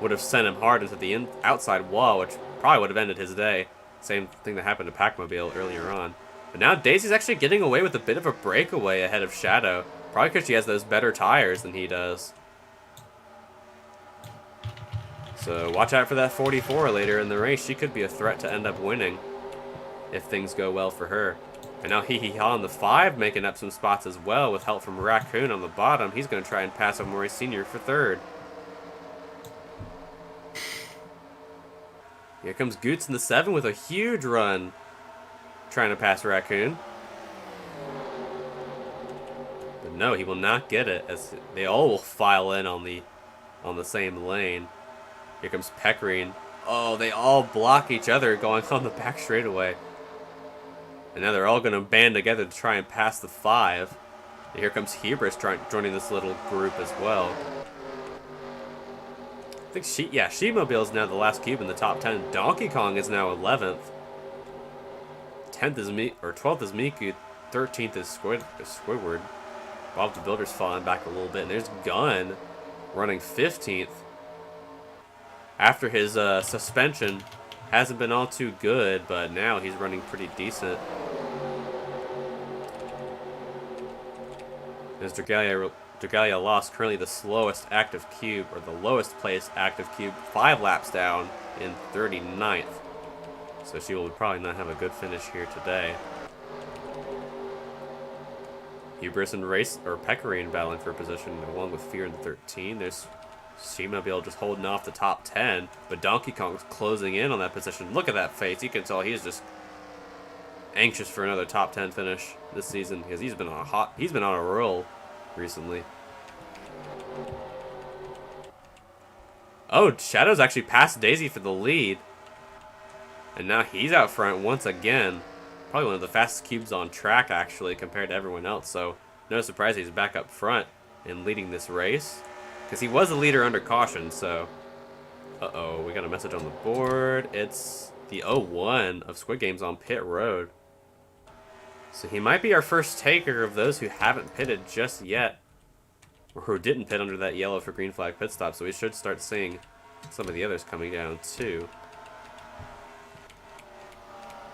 Would have sent him hard into the outside wall, which probably would have ended his day. Same thing that happened to Pacmobile earlier on. But now Daisy's actually getting away with a bit of a breakaway ahead of Shadow. Probably because she has those better tires than he does. So watch out for that 44 later in the race. She could be a threat to end up winning if things go well for her. And now Hee Hee Ha on the 5 making up some spots as well with help from Raccoon on the bottom. He's going to try and pass Omori Sr. for 3rd. Here comes Goots in the 7 with a huge run trying to pass Raccoon. But no, he will not get it as they all will file in on the same lane. Here comes Pecorine. Oh, they all block each other going on the back straightaway. And now they're all going to band together to try and pass the 5. And here comes Hubris joining this little group as well. I think She-Mobile is now the last cube in the top 10. Donkey Kong is now 11th. 12th is Miku. 13th is Squidward. Bob the Builder's falling back a little bit. And there's Gun running 15th. After his suspension, hasn't been all too good, but now he's running pretty decent. As Dragalia lost, currently the slowest active cube, or the lowest place active cube, 5 laps down in 39th. So she will probably not have a good finish here today. Hubris and Pecorine battling for position along with Fear in the 13. There's She-Mobile just holding off the top 10, but Donkey Kong's closing in on that position. Look at that face. You can tell he's just anxious for another top 10 finish this season because he's been on a roll recently. Oh, Shadow's actually passed Daisy for the lead. And now he's out front once again. Probably one of the fastest cubes on track, actually, compared to everyone else. So, no surprise he's back up front and leading this race. Because he was a leader under caution, so... Uh-oh, we got a message on the board. It's the 01 of Squid Games on pit road. So he might be our first taker of those who haven't pitted just yet. Or who didn't pit under that yellow for green flag pit stop, so we should start seeing some of the others coming down, too.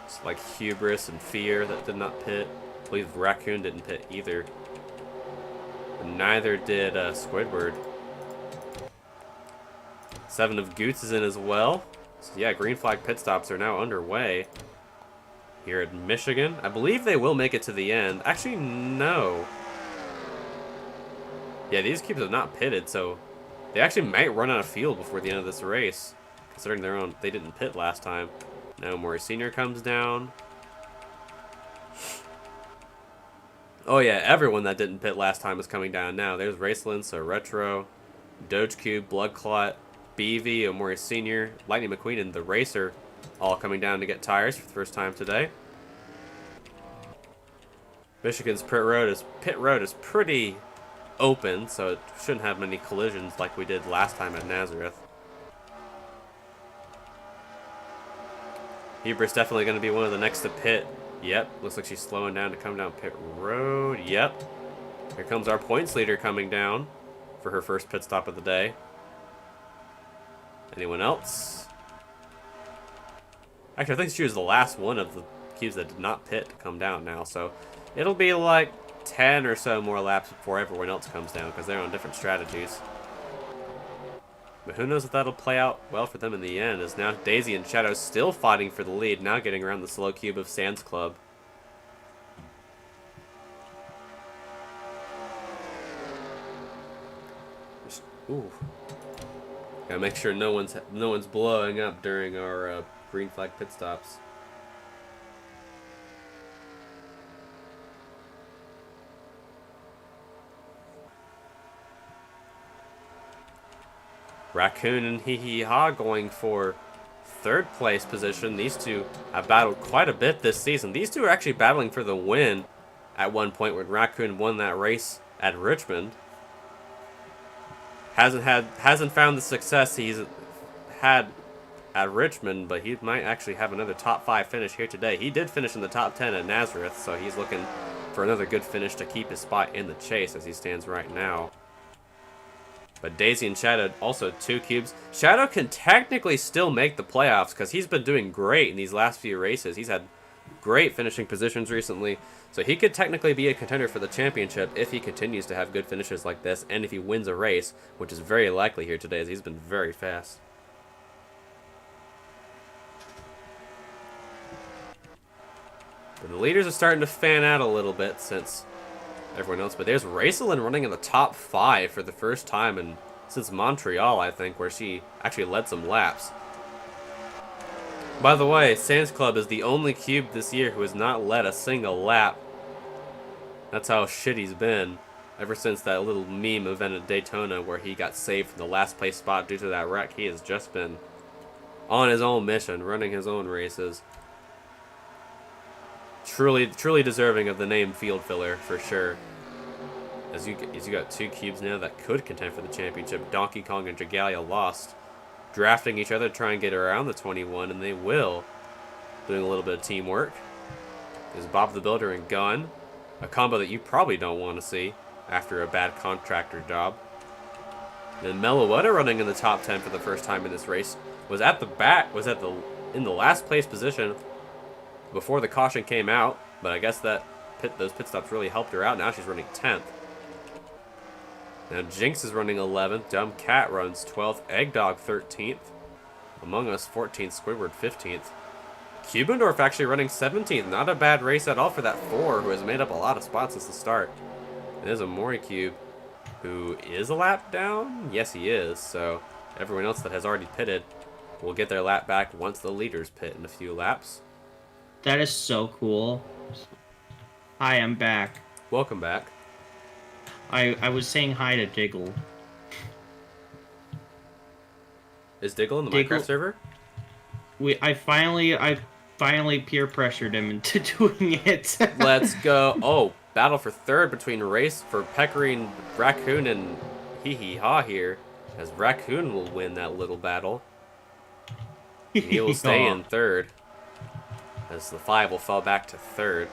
It's like Hubris and Fear that did not pit. I believe Raccoon didn't pit either. And neither did Squidward. 7 of Goots is in as well. So yeah, green flag pit stops are now underway here at Michigan. I believe they will make it to the end. Actually, no. Yeah, these cubes have not pitted, so they actually might run out of fuel before the end of this race, considering they didn't pit last time. Now Mori Sr. comes down. Oh yeah, everyone that didn't pit last time is coming down now. There's Raceland, so Retro, Doge Cube, Blood Clot, BV, Omori Sr., Lightning McQueen, and the Racer all coming down to get tires for the first time today. Michigan's pit road is pretty open, so it shouldn't have many collisions like we did last time at Nazareth. Hubris definitely going to be one of the next to pit. Yep, looks like she's slowing down to come down pit road. Yep. Here comes our points leader coming down for her first pit stop of the day. Anyone else? Actually, I think she was the last one of the cubes that did not pit to come down now, so it'll be like 10 or so more laps before everyone else comes down because they're on different strategies. But who knows if that'll play out well for them in the end, as now Daisy and Shadow still fighting for the lead, now getting around the slow cube of Sands Club. Ooh. Gotta make sure no one's blowing up during our green flag pit stops. Raccoon and Hee Hee Ha going for 3rd place position. These two have battled quite a bit this season. These two are actually battling for the win at one point when Raccoon won that race at Richmond. Hasn't found the success he's had at Richmond, but he might actually have another top 5 finish here today. He did finish in the top 10 at Nazareth, so he's looking for another good finish to keep his spot in the chase as he stands right now. But Daisy and Shadow also 2 cubes. Shadow can technically still make the playoffs because he's been doing great in these last few races. He's had great finishing positions recently, so he could technically be a contender for the championship if he continues to have good finishes like this, and if he wins a race, which is very likely here today, as he's been very fast. But the leaders are starting to fan out a little bit since everyone else, but there's Raceland running in the top 5 for the first time since Montreal, I think, where she actually led some laps. By the way, Sans Club is the only cube this year who has not led a single lap. That's how shit he's been ever since that little meme event at Daytona where he got saved from the last place spot due to that wreck. He has just been on his own mission, running his own races. Truly deserving of the name field filler for sure. As you got 2 cubes now that could contend for the championship. Donkey Kong and Dragalia lost, drafting each other to try and get around the 21, and they will. Doing a little bit of teamwork. There's Bob the Builder and Gun, a combo that you probably don't want to see after a bad contractor job. Then Meloetta running in the top 10 for the first time in this race was in the last place position before the caution came out, but I guess those pit stops really helped her out. Now she's running 10th. Now Jinx is running 11th, Dumb Cat runs 12th, Eggdog 13th, Among Us 14th, Squidward 15th. Cubendorf actually running 17th, not a bad race at all for that 4 who has made up a lot of spots since the start. And there's a Mori Cube who is a lap down? Yes, he is, so everyone else that has already pitted will get their lap back once the leaders pit in a few laps. That is so cool. Hi, I'm back. Welcome back. I was saying hi to Diggle. Is Diggle in the Diggle- Minecraft server? I finally peer pressured him into doing it. Let's go. Oh, battle for 3rd between Race for Peckering, Raccoon, and Hee Hee Ha here. As Raccoon will win that little battle. And he will stay in 3rd. As the 5 will fall back to 3rd.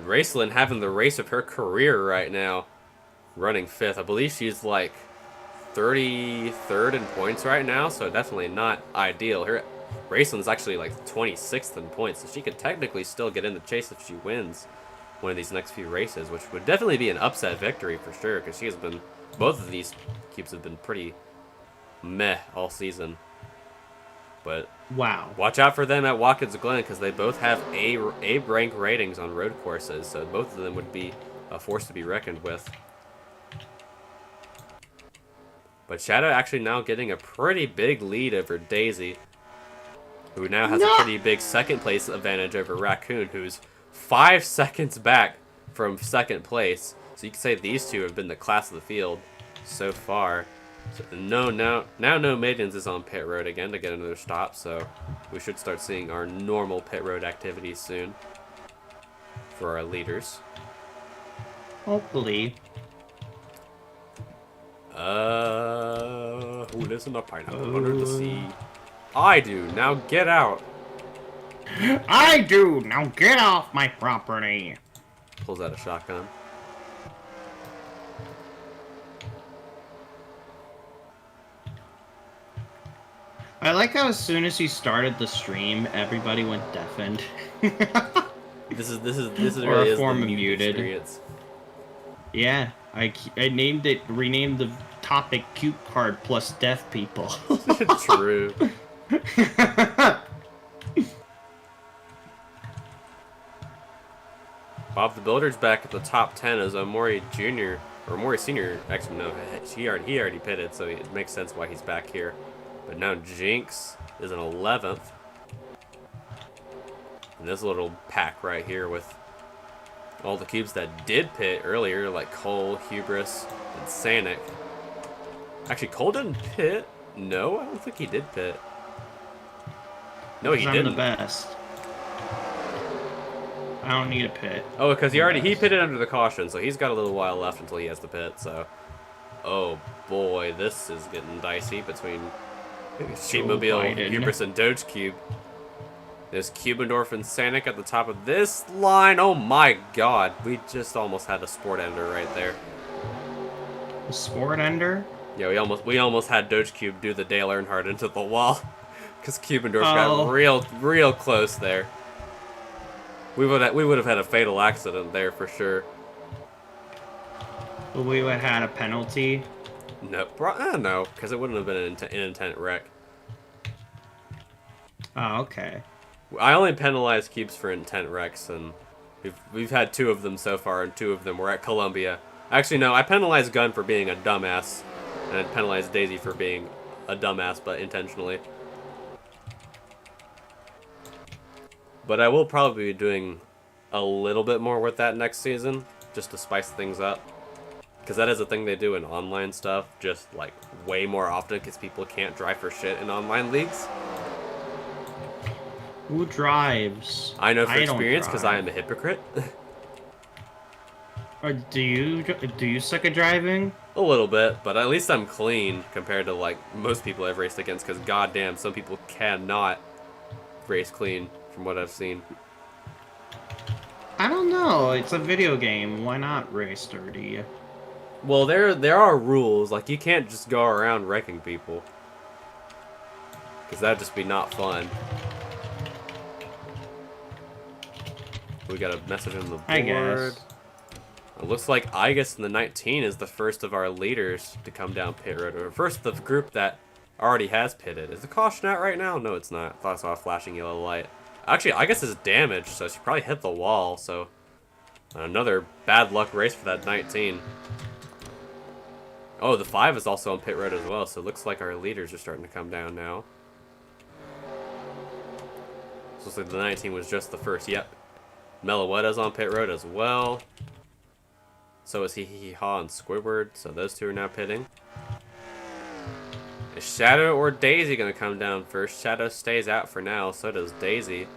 Raceland having the race of her career right now. Running 5th. I believe she's like 33rd in points right now, so definitely not ideal. Her Raceland's actually like 26th in points, so she could technically still get in the chase if she wins one of these next few races, which would definitely be an upset victory for sure, because she has been, both of these cubes have been pretty meh all season. But Wow. watch out for them at Watkins Glen, because they both have A rank ratings on road courses, so both of them would be a force to be reckoned with. But Shadow actually now getting a pretty big lead over Daisy, who now has a pretty big 2nd place advantage over Raccoon, who's 5 seconds back from 2nd place. So you can say these two have been the class of the field so far. So now No Maidens is on pit road again to get another stop, so we should start seeing our normal pit road activities soon for our leaders. Hopefully. Who lives in a pineapple under the sea? I do. Now get out. I do! Now get off my property! Pulls out a shotgun. I like how as soon as he started the stream, everybody went deafened. This Or really a is form the of mute muted. experience. Yeah, I renamed the topic Cute Card plus Deaf People. True. Bob the Builder's back at the top 10 as Omori Jr. or Omori Sr. Actually, no, he already pitted, so it makes sense why he's back here. But now Jinx is in 11th. And this little pack right here with all the cubes that did pit earlier, like Cole, Hubris, and Sanic. Actually, Cole didn't pit. No, I don't think he did pit. No, he I'm didn't. the best. I don't need a pit. Oh, because he pitted under the caution, so he's got a little while left until he has to pit. So, oh boy, this is getting dicey between Sheepmobile, Biden. Hubris, and Doge Cube. There's Cubendorf and Sanic at the top of this line. Oh my god, we just almost had a sport ender right there. A Sport Ender? Yeah, we almost had Doge Cube do the Dale Earnhardt into the wall, because Cubendorf Oh. got real close there. We would have had a fatal accident there for sure. We would have had a penalty. No, no, because it wouldn't have been an intent wreck. Oh, okay. I only penalize cubes for intent wrecks, and we've had 2 of them so far, and 2 of them were at Columbia. Actually, no, I penalized Gun for being a dumbass, and I penalized Daisy for being a dumbass, but intentionally. But I will probably be doing a little bit more with that next season, just to spice things up. Because that is a thing they do in online stuff, just like way more often, because people can't drive for shit in online leagues. Who drives? I know for don't experience, because I drive. am a hypocrite. Or do you suck at driving? A little bit, but at least I'm clean compared to like most people I've raced against, because goddamn, some people cannot race clean from what I've seen. I don't know. It's a video game. Why not race dirty? Well, there are rules, like you can't just go around wrecking people, because that'd just be not fun. We got a message on the board. I guess. It looks like Igus in the 19 is the first of our leaders to come down pit road, or first of the group that already has pitted. Is the caution out right now? No, it's not. I thought I saw a flashing yellow light. Actually, Igus is damaged, so she probably hit the wall, so another bad luck race for that 19. Oh, the 5 is also on pit road as well, so it looks like our leaders are starting to come down now. So looks like the 19 was just the first. Yep. Meloetta's on pit road as well. So is Hee Haw and Squidward, so those 2 are now pitting. Is Shadow or Daisy going to come down first? Shadow stays out for now, so does Daisy.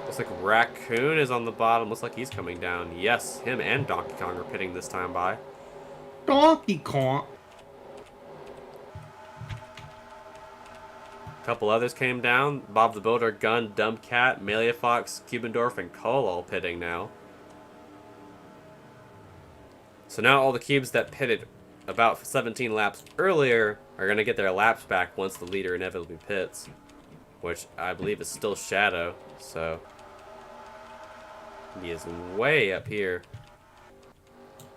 Looks like Raccoon is on the bottom. Looks like he's coming down. Yes, him and Donkey Kong are pitting this time by. Donkey Kong. A couple others came down. Bob the Builder, Gun, Dumb Cat, Melia Fox, Cubendorf, and Cole all pitting now. So now all the cubes that pitted about 17 laps earlier are going to get their laps back once the leader inevitably pits. Which I believe is still Shadow, so he is way up here.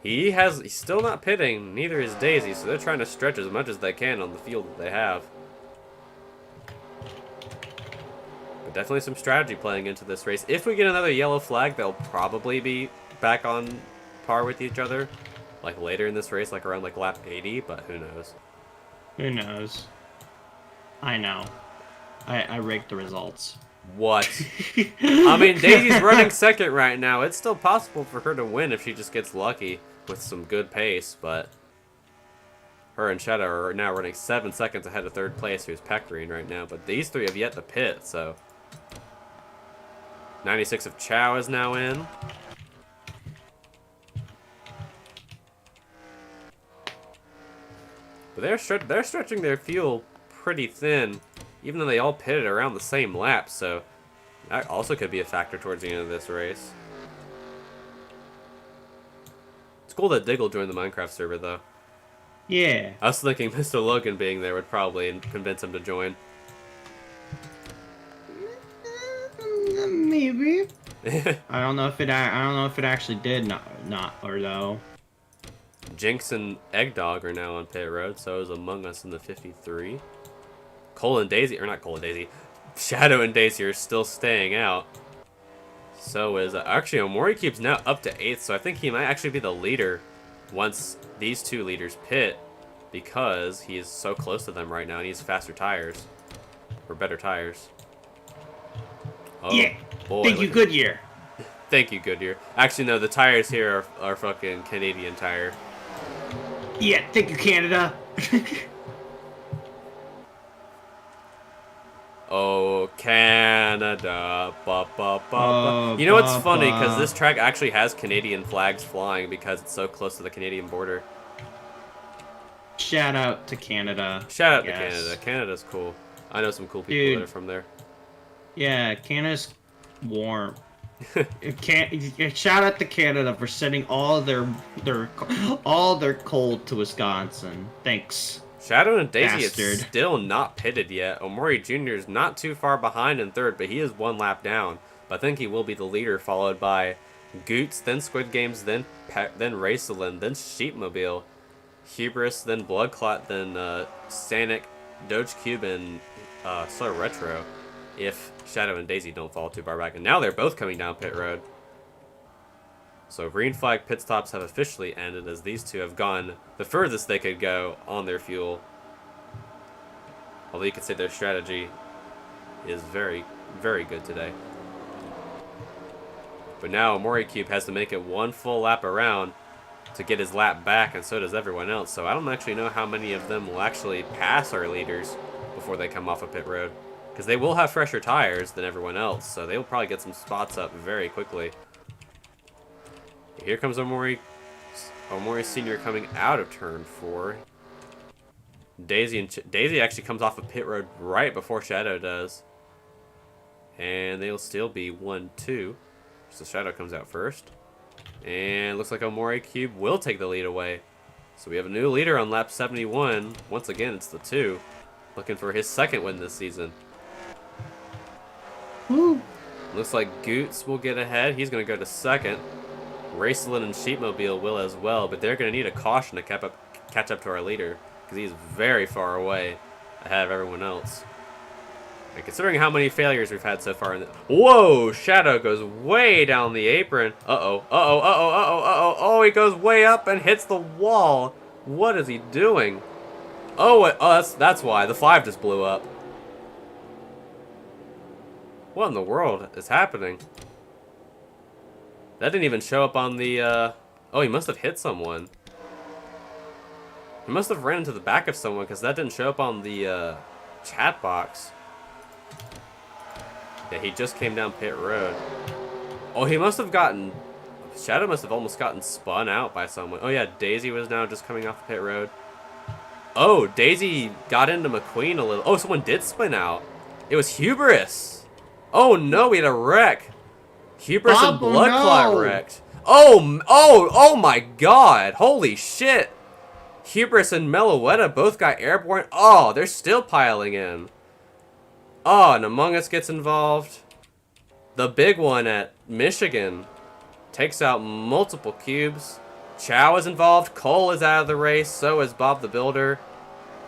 He's still not pitting, neither is Daisy, so they're trying to stretch as much as they can on the field that they have. But definitely some strategy playing into this race. If we get another yellow flag, they'll probably be back on par with each other, like later in this race, like around like lap 80, but who knows. Who knows? I know. I rigged the results. What? I mean, Daisy's running second right now. It's still possible for her to win if she just gets lucky with some good pace, but her and Shadow are now running 7 seconds ahead of third place, who's Pecorine right now, but these 3 have yet to pit, so 96 of Chow is now in. But they're stretching their fuel pretty thin, even though they all pitted around the same lap, so that also could be a factor towards the end of this race. It's cool that Diggle joined the Minecraft server, though. Yeah. I was thinking Mr. Logan being there would probably convince him to join. Maybe. I don't know if it actually did not or though. Jinx and Eggdog are now on pit road, so is Among Us in the 53. Cole and Daisy, or not Cole and Daisy, Shadow and Daisy are still staying out. So is, actually, Omori keeps now up to 8th, so I think he might actually be the leader once these 2 leaders pit, because he is so close to them right now and he has faster tires, or better tires. Oh, Yeah. boy. Thank you, Goodyear. Thank you, Goodyear. Actually, no, the tires here are fucking Canadian tire. Yeah, thank you, Canada. Oh, Canada. Ba, ba, ba, ba. Oh, You know what's ba, funny? ba. Because this track actually has Canadian flags flying because it's so close to the Canadian border. Shout out to Canada. Shout out to Yes. Canada. Canada's cool. I know some cool people Dude. that are from there. Yeah, Canada's warm. Shout out to Canada for sending all their coal to Wisconsin. Thanks. Shadow and Daisy Bastard. is still not pitted yet. Omori Jr. is not too far behind in third, but he is one lap down. But I think he will be the leader, followed by Goots, then Squid Games, then Raceland, then Sheepmobile, Hubris, then Bloodclot, then Sanic, Doge Cube, and Slow Retro. If Shadow and Daisy don't fall too far back. And now they're both coming down pit road. So green flag pit stops have officially ended as these two have gone the furthest they could go on their fuel. Although you could say their strategy is very, very good today. But now Omori Cube has to make it one full lap around to get his lap back, and so does everyone else. So I don't actually know how many of them will actually pass our leaders before they come off of pit road. Because they will have fresher tires than everyone else, so they will probably get some spots up very quickly. Here comes Omori Sr. coming out of turn 4. Daisy actually comes off of pit road right before Shadow does. And they'll still be 1-2. So Shadow comes out first. And looks like Omori Cube will take the lead away. So we have a new leader on lap 71. Once again, it's the 2. Looking for his second win this season. Woo. Looks like Goots will get ahead. He's going to go to second. Raceland and Sheepmobile will as well, but they're going to need a caution to catch up to our leader because he's very far away ahead of everyone else. And considering how many failures we've had so far in the... Whoa! Shadow goes way down the apron. Uh-oh. Uh-oh. Uh-oh. Uh-oh. Uh-oh. Oh, he goes way up and hits the wall. What is he doing? Oh, that's why. The 5 just blew up. What in the world is happening? That didn't even show up on the, Oh, he must have hit someone. He must have ran into the back of someone, because that didn't show up on the, chat box. Yeah, he just came down pit road. Oh, he must have gotten... Shadow must have almost gotten spun out by someone. Oh, yeah, Daisy was now just coming off the pit road. Oh, Daisy got into McQueen a little... Oh, someone did spin out. It was Hubris. Oh, no, we had a wreck. Hubris and Bloodclot wrecked. Oh my god. Holy shit. Hubris and Meloetta both got airborne. Oh, they're still piling in. Oh, and Among Us gets involved. The big one at Michigan takes out multiple cubes. Chow is involved. Cole is out of the race. So is Bob the Builder.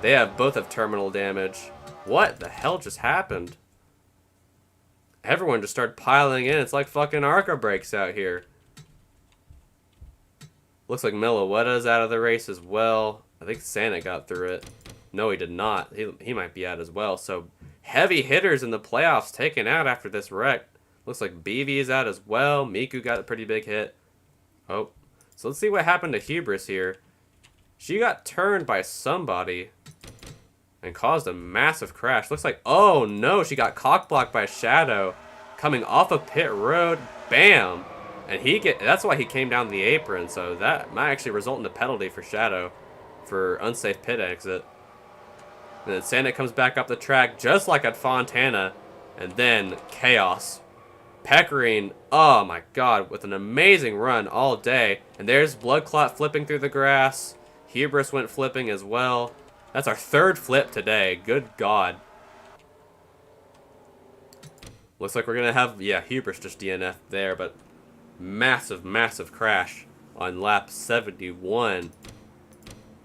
They both have terminal damage. What the hell just happened? Everyone just started piling in. It's like fucking Arca breaks out here. Looks like Meloetta's out of the race as well. I think Santa got through it. No, he did not. He might be out as well. So heavy hitters in the playoffs taken out after this wreck. Looks like BV is out as well. Miku got a pretty big hit. Oh. So let's see what happened to Hubris here. She got turned by somebody and caused a massive crash. Looks like, oh no, she got cockblocked by Shadow coming off of pit road. Bam! And that's why he came down the apron, so that might actually result in a penalty for Shadow for unsafe pit exit. And then Santa comes back up the track just like at Fontana, and then chaos. Pecorine, oh my god, with an amazing run all day. And there's Bloodclot flipping through the grass. Hubris went flipping as well. That's our 3rd flip today. Good God. Looks like we're going to have... Yeah, Hubris just DNF'd there, but massive, massive crash on lap 71.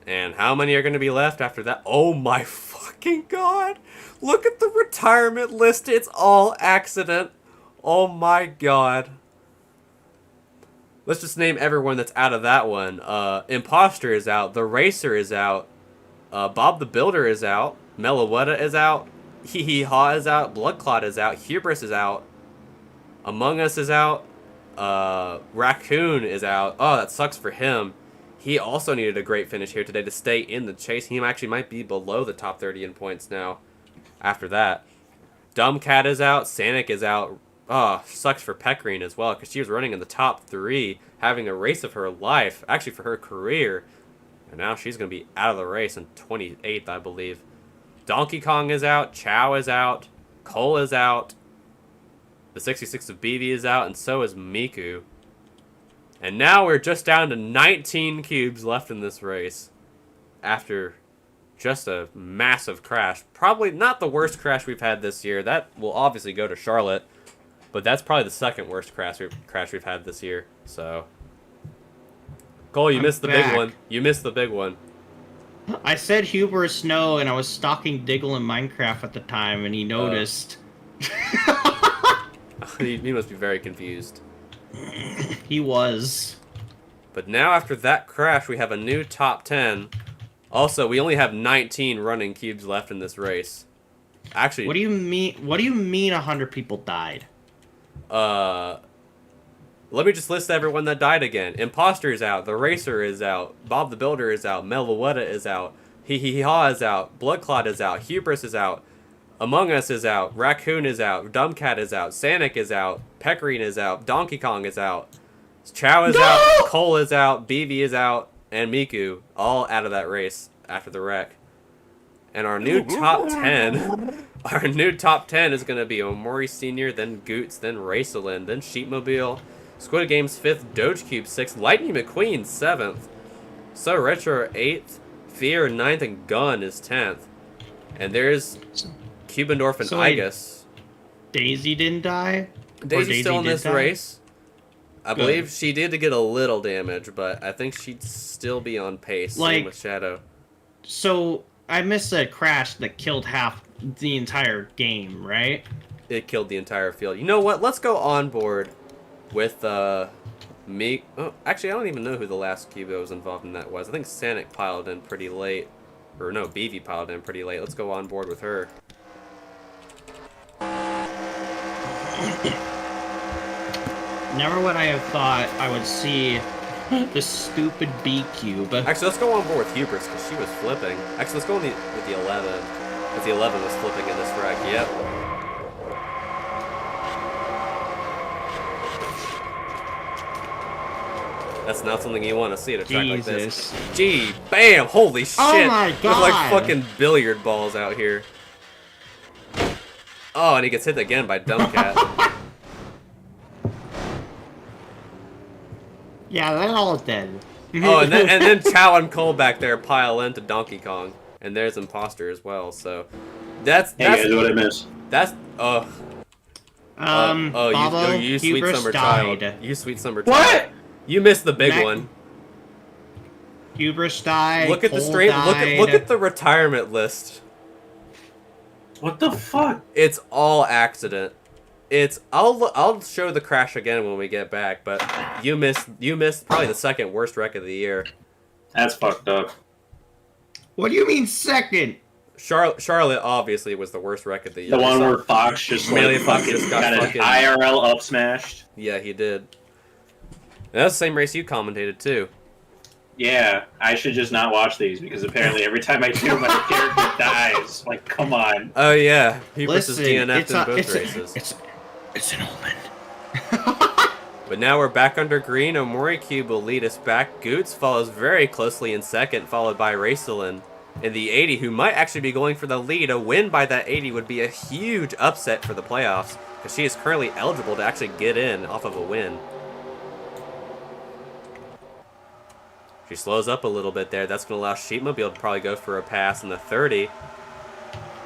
And how many are going to be left after that? Oh my fucking God. Look at the retirement list. It's all accident. Oh my God. Let's just name everyone that's out of that one. Imposter is out. The Racer is out. Bob the Builder is out. Meloetta is out. Hee Hee Ha is out. Bloodclot is out. Hubris is out. Among Us is out. Raccoon is out. Oh, that sucks for him. He also needed a great finish here today to stay in the chase. He actually might be below the top 30 in points now after that. Dumbcat is out. Sanic is out. Oh, sucks for Pecorine as well because she was running in the top 3, having a race of her life, actually for her career. And now she's going to be out of the race in 28th, I believe. Donkey Kong is out. Chow is out. Cole is out. The 66 of BB is out, and so is Miku. And now we're just down to 19 cubes left in this race after just a massive crash. Probably not the worst crash we've had this year. That will obviously go to Charlotte, but that's probably the second worst crash we've had this year. So, Cole, you missed the big one. You missed the big one. I said Huber Snow, and I was stalking Diggle in Minecraft at the time, and he noticed. He must be very confused. He was. But now after that crash, we have a new top 10. Also, we only have 19 running cubes left in this race. Actually, What do you mean? What do you mean 100 people died? let me just list everyone that died again. Imposter is out. The Racer is out. Bob the Builder is out. Melvawetta is out. Hee Haw is out. Bloodclot is out. Hubris is out. Among Us is out. Raccoon is out. Dumbcat is out. Sanic is out. Pecorine is out. Donkey Kong is out. Chow is out. Cole is out. BB is out. And Miku, all out of that race after the wreck. And our new top 10, our new top 10 is going to be Omori Sr., then Goots, then Racelin, then Sheepmobile, Squid Games 5th, Dogecube 6th, Lightning McQueen 7th, So Retro 8th, Fear 9th, and Gun is 10th. And there's Cubendorf and So wait, Igus. Daisy didn't die? Or Daisy's still in did this die? race. I Good. believe she did get a little damage, but I think she'd still be on pace. Same Like- with Shadow. So I missed a crash that killed half the entire game, right? It killed the entire field. You know what? Let's go on board with me. Oh, actually, I don't even know who the last cube that was involved in that was. I think Sanic piled in pretty late. Or no, BV piled in pretty late. Let's go on board with her. Never would I have thought I would see the stupid B cube. Actually, let's go on board with Hubris because she was flipping. Actually, let's go with the 11. Because the 11 was flipping in this wreck. Yep. That's not something you want to see at a track like this. Jesus. Gee, bam! Holy shit! Oh my Look like God. fucking billiard balls out here. Oh, and he gets hit again by Dumbcat. Yeah, they're all dead. Oh, and then Chow and Cole back there pile into Donkey Kong, and there's Imposter as well. So that's Hey guys, what I miss? that's Babo, you sweet Hubris summer died. child. You sweet summer What? child. You missed the big Mac- one. Hubris died. Look at the Cole straight. died. Look at the retirement list. What the fuck? It's all accident. I'll show the crash again when we get back, but you missed probably the second worst wreck of the year. That's fucked up. What do you mean second? Charlotte obviously was the worst wreck of the year. The one where Fox just Amelia like Fox fucking just got got an fucking- IRL up smashed. Yeah, he did. That's the same race you commentated too. Yeah, I should just not watch these because apparently every time I do, my character dies. Like, come on. Oh yeah, he versus Listen, DNF'd in both races. It's an omen. But now we're back under green. Omori Cube will lead us back. Goots follows very closely in second, followed by Racelin in the 80, who might actually be going for the lead. A win by that 80 would be a huge upset for the playoffs, because she is currently eligible to actually get in off of a win. She slows up a little bit there. That's going to allow Sheepmobile to probably go for a pass in the 30.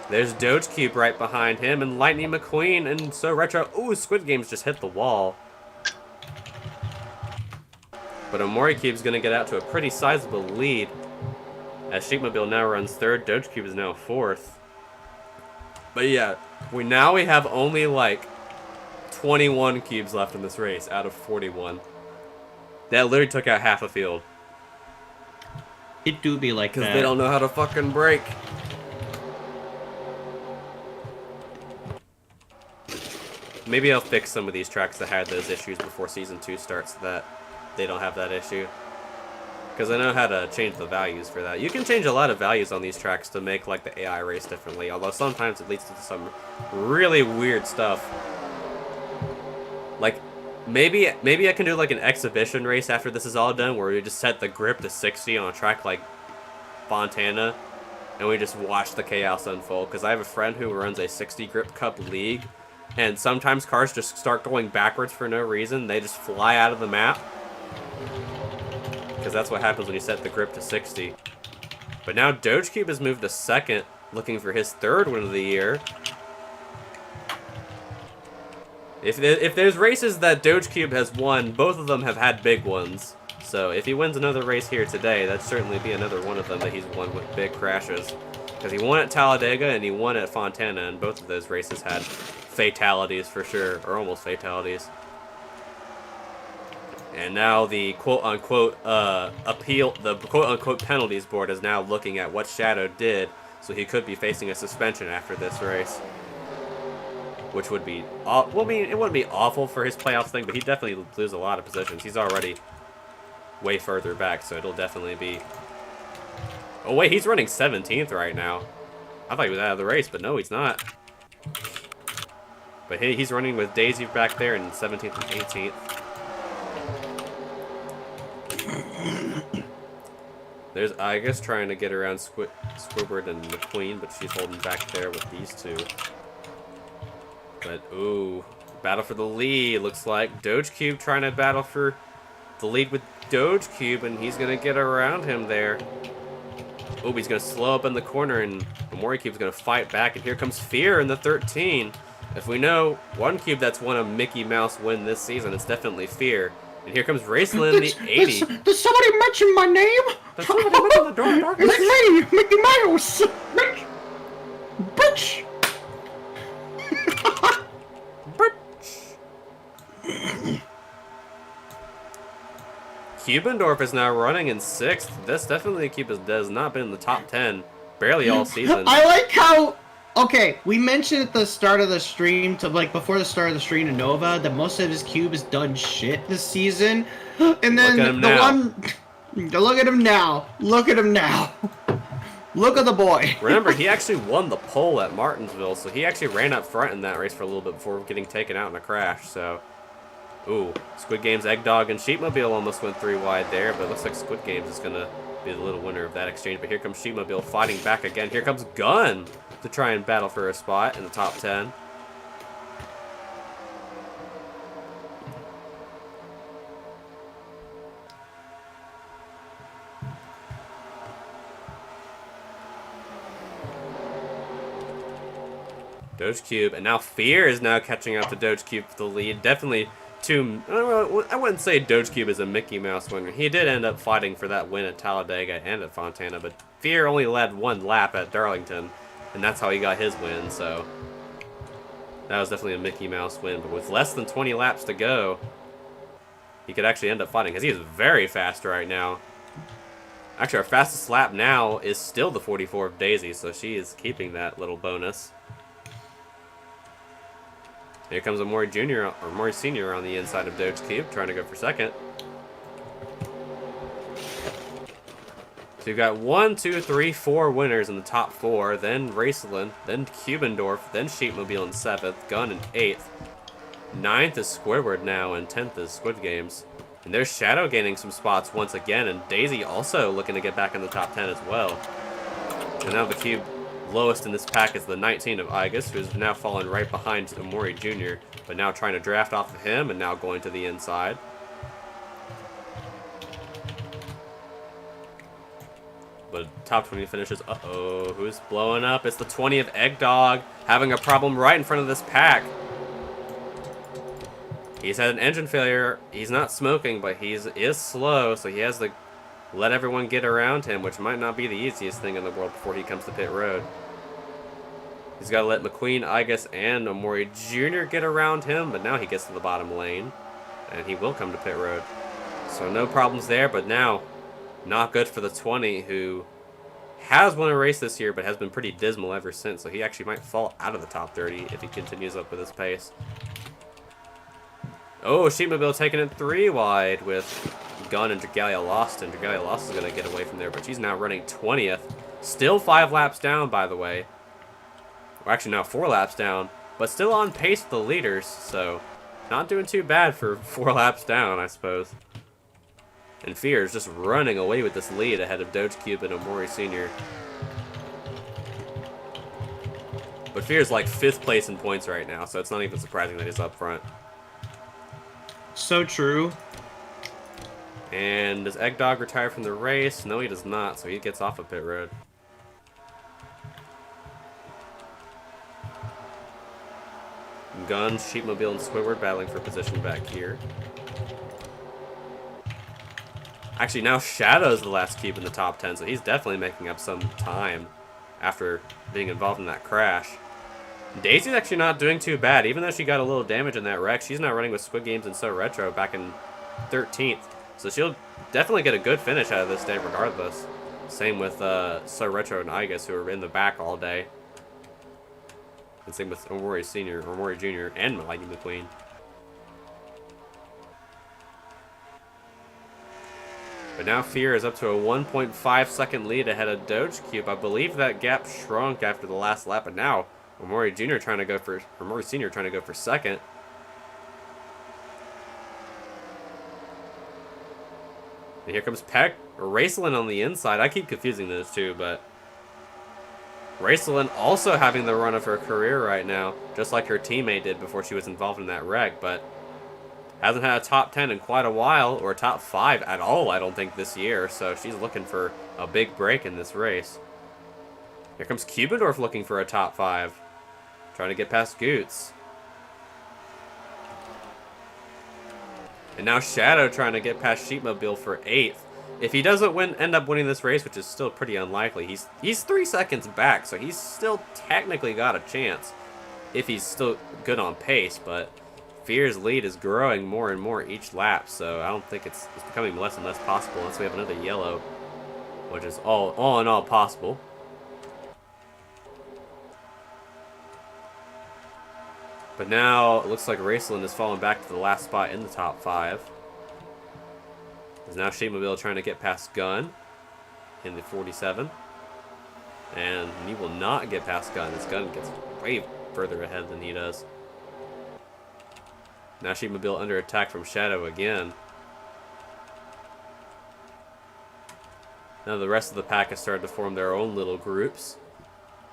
There's Dogecube right behind him, and Lightning McQueen, and So Retro. Ooh, Squid Games just hit the wall. But Omori Cube's going to get out to a pretty sizable lead. As Sheepmobile now runs third, Dogecube is now fourth. But yeah, we have only like 21 cubes left in this race out of 41. That literally took out half a field. It do be like Because that. they don't know how to fucking break. Maybe I'll fix some of these tracks that had those issues before Season 2 starts so that they don't have that issue. Because I know how to change the values for that. You can change a lot of values on these tracks to make like the AI race differently, although sometimes it leads to some really weird stuff. Like, maybe I can do like an exhibition race after this is all done where we just set the grip to 60 on a track like Fontana, and we just watch the chaos unfold. Because I have a friend who runs a 60 grip cup league, and sometimes cars just start going backwards for no reason. They just fly out of the map. Because that's what happens when you set the grip to 60. But now Doge Cube has moved to second, looking for his third win of the year. If there's races that Doge Cube has won, both of them have had big ones. So if he wins another race here today, that'd certainly be another one of them that he's won with big crashes. Because he won at Talladega and he won at Fontana, and both of those races had fatalities for sure, or almost fatalities. And now the quote-unquote the quote-unquote penalties board is now looking at what Shadow did, so he could be facing a suspension after this race. Which would be, well, I mean, it wouldn't be awful for his playoffs thing, but he'd definitely lose a lot of positions. He's already way further back, so it'll definitely be... Oh, wait, he's running 17th right now. I thought he was out of the race, but no, he's not. But he's running with Daisy back there in 17th and 18th. There's Igus trying to get around Squidward and McQueen, but she's holding back there with these two. But, ooh, battle for the lead, looks like. Doge Cube trying to battle for the lead with Doge Cube, and he's going to get around him there. Oh, he's going to slow up in the corner, and Memori Cube's going to fight back, and here comes Fear in the 13. If we know one cube that's won a Mickey Mouse win this season, it's definitely Fear. And here comes Raceland in the 80. Did somebody mention my name? Did somebody mention the door of darkness? It's me, Mickey Mouse! Bitch! Cubendorf is now running in 6th. This definitely has not been in the top 10 barely all season. I like how... Okay, we mentioned at the start of the stream, before the start of the stream to Nova, that most of his cube has done shit this season. And then Look at him now. Look at him now. Look at the boy. Remember, he actually won the pole at Martinsville, so he actually ran up front in that race for a little bit before getting taken out in a crash, so... Ooh, Squid Games, Egg Dog, and Sheepmobile almost went 3 wide there, but it looks like Squid Games is going to be the little winner of that exchange. But here comes Sheepmobile fighting back again. Here comes Gun to try and battle for a spot in the top 10. Doge Cube, and now Fear is now catching up to Doge Cube for the lead. Definitely I wouldn't say Doge Cube is a Mickey Mouse winner. He did end up fighting for that win at Talladega and at Fontana, but Fear only led 1 lap at Darlington, and that's how he got his win, so that was definitely a Mickey Mouse win. But with less than 20 laps to go, he could actually end up fighting, because he is very fast right now. Actually, our fastest lap now is still the 44 of Daisy, so she is keeping that little bonus. Here comes a Mori Jr. or Mori Sr. on the inside of Doge Cube, trying to go for second. So you've got 1, 2, 3, 4 winners in the top 4, then Raceland, then Cubendorf, then Sheepmobile in 7th, Gun in 8th. 9th is Squidward now, and 10th is Squid Games. And there's Shadow gaining some spots once again, and Daisy also looking to get back in the top 10 as well. And now the Cube lowest in this pack is the 19 of Igus, who's now fallen right behind Amori Jr., but now trying to draft off of him and now going to the inside. But top 20 finishes, uh-oh, who's blowing up? It's the 20 of Egg Dog, having a problem right in front of this pack. He's had an engine failure. He's not smoking, but he is slow, so he has to let everyone get around him, which might not be the easiest thing in the world before he comes to pit road. He's got to let McQueen, Igus, and Amori Jr. get around him, but now he gets to the bottom lane, and he will come to pit road. So no problems there, but now not good for the 20, who has won a race this year, but has been pretty dismal ever since, so he actually might fall out of the top 30 if he continues up with his pace. Oh, Sheepmobile taking it 3 wide with Gun and Dragalia Lost, and Dragalia Lost is going to get away from there, but she's now running 20th. Still 5 laps down, by the way. Or actually, now 4 laps down, but still on pace with the leaders, so not doing too bad for 4 laps down, I suppose. And Fear is just running away with this lead ahead of Doge Cube and Amori Sr. But Fear's like 5th place in points right now, so it's not even surprising that he's up front. So true. And does Eggdog retire from the race? No, he does not, so he gets off of pit road. Guns, Sheepmobile, and Squidward battling for position back here. Actually, now Shadow's the last cube in the top 10, so he's definitely making up some time after being involved in that crash. Daisy's actually not doing too bad, even though she got a little damage in that wreck. She's not running with Squid Games and So Retro back in 13th, so she'll definitely get a good finish out of this day regardless. Same with So Retro and Igus, who are in the back all day. And same with Omori Sr., Omori Jr., and Lightning McQueen. But now Fear is up to a 1.5 second lead ahead of Doge Cube. I believe that gap shrunk after the last lap, but now Omori Jr. trying to go for Omori Sr. trying to go for second. And here comes Peck Raceland on the inside. I keep confusing those two, but Raceland also having the run of her career right now, just like her teammate did before she was involved in that wreck, but hasn't had a top 10 in quite a while, or a top 5 at all, I don't think, this year, so she's looking for a big break in this race. Here comes Cubendorf looking for a top 5, trying to get past Goots. And now Shadow trying to get past Sheepmobile for 8th. If he doesn't end up winning this race, which is still pretty unlikely, he's 3 seconds back, so he's still technically got a chance if he's still good on pace, but Fear's lead is growing more and more each lap, so I don't think it's becoming less and less possible unless we have another yellow, which is all in all possible. But now it looks like Raceland has fallen back to the last spot in the top 5. Is now Sheepmobile trying to get past Gun in the 47. And he will not get past Gun. His Gun gets way further ahead than he does. Now Sheepmobile under attack from Shadow again. Now the rest of the pack has started to form their own little groups.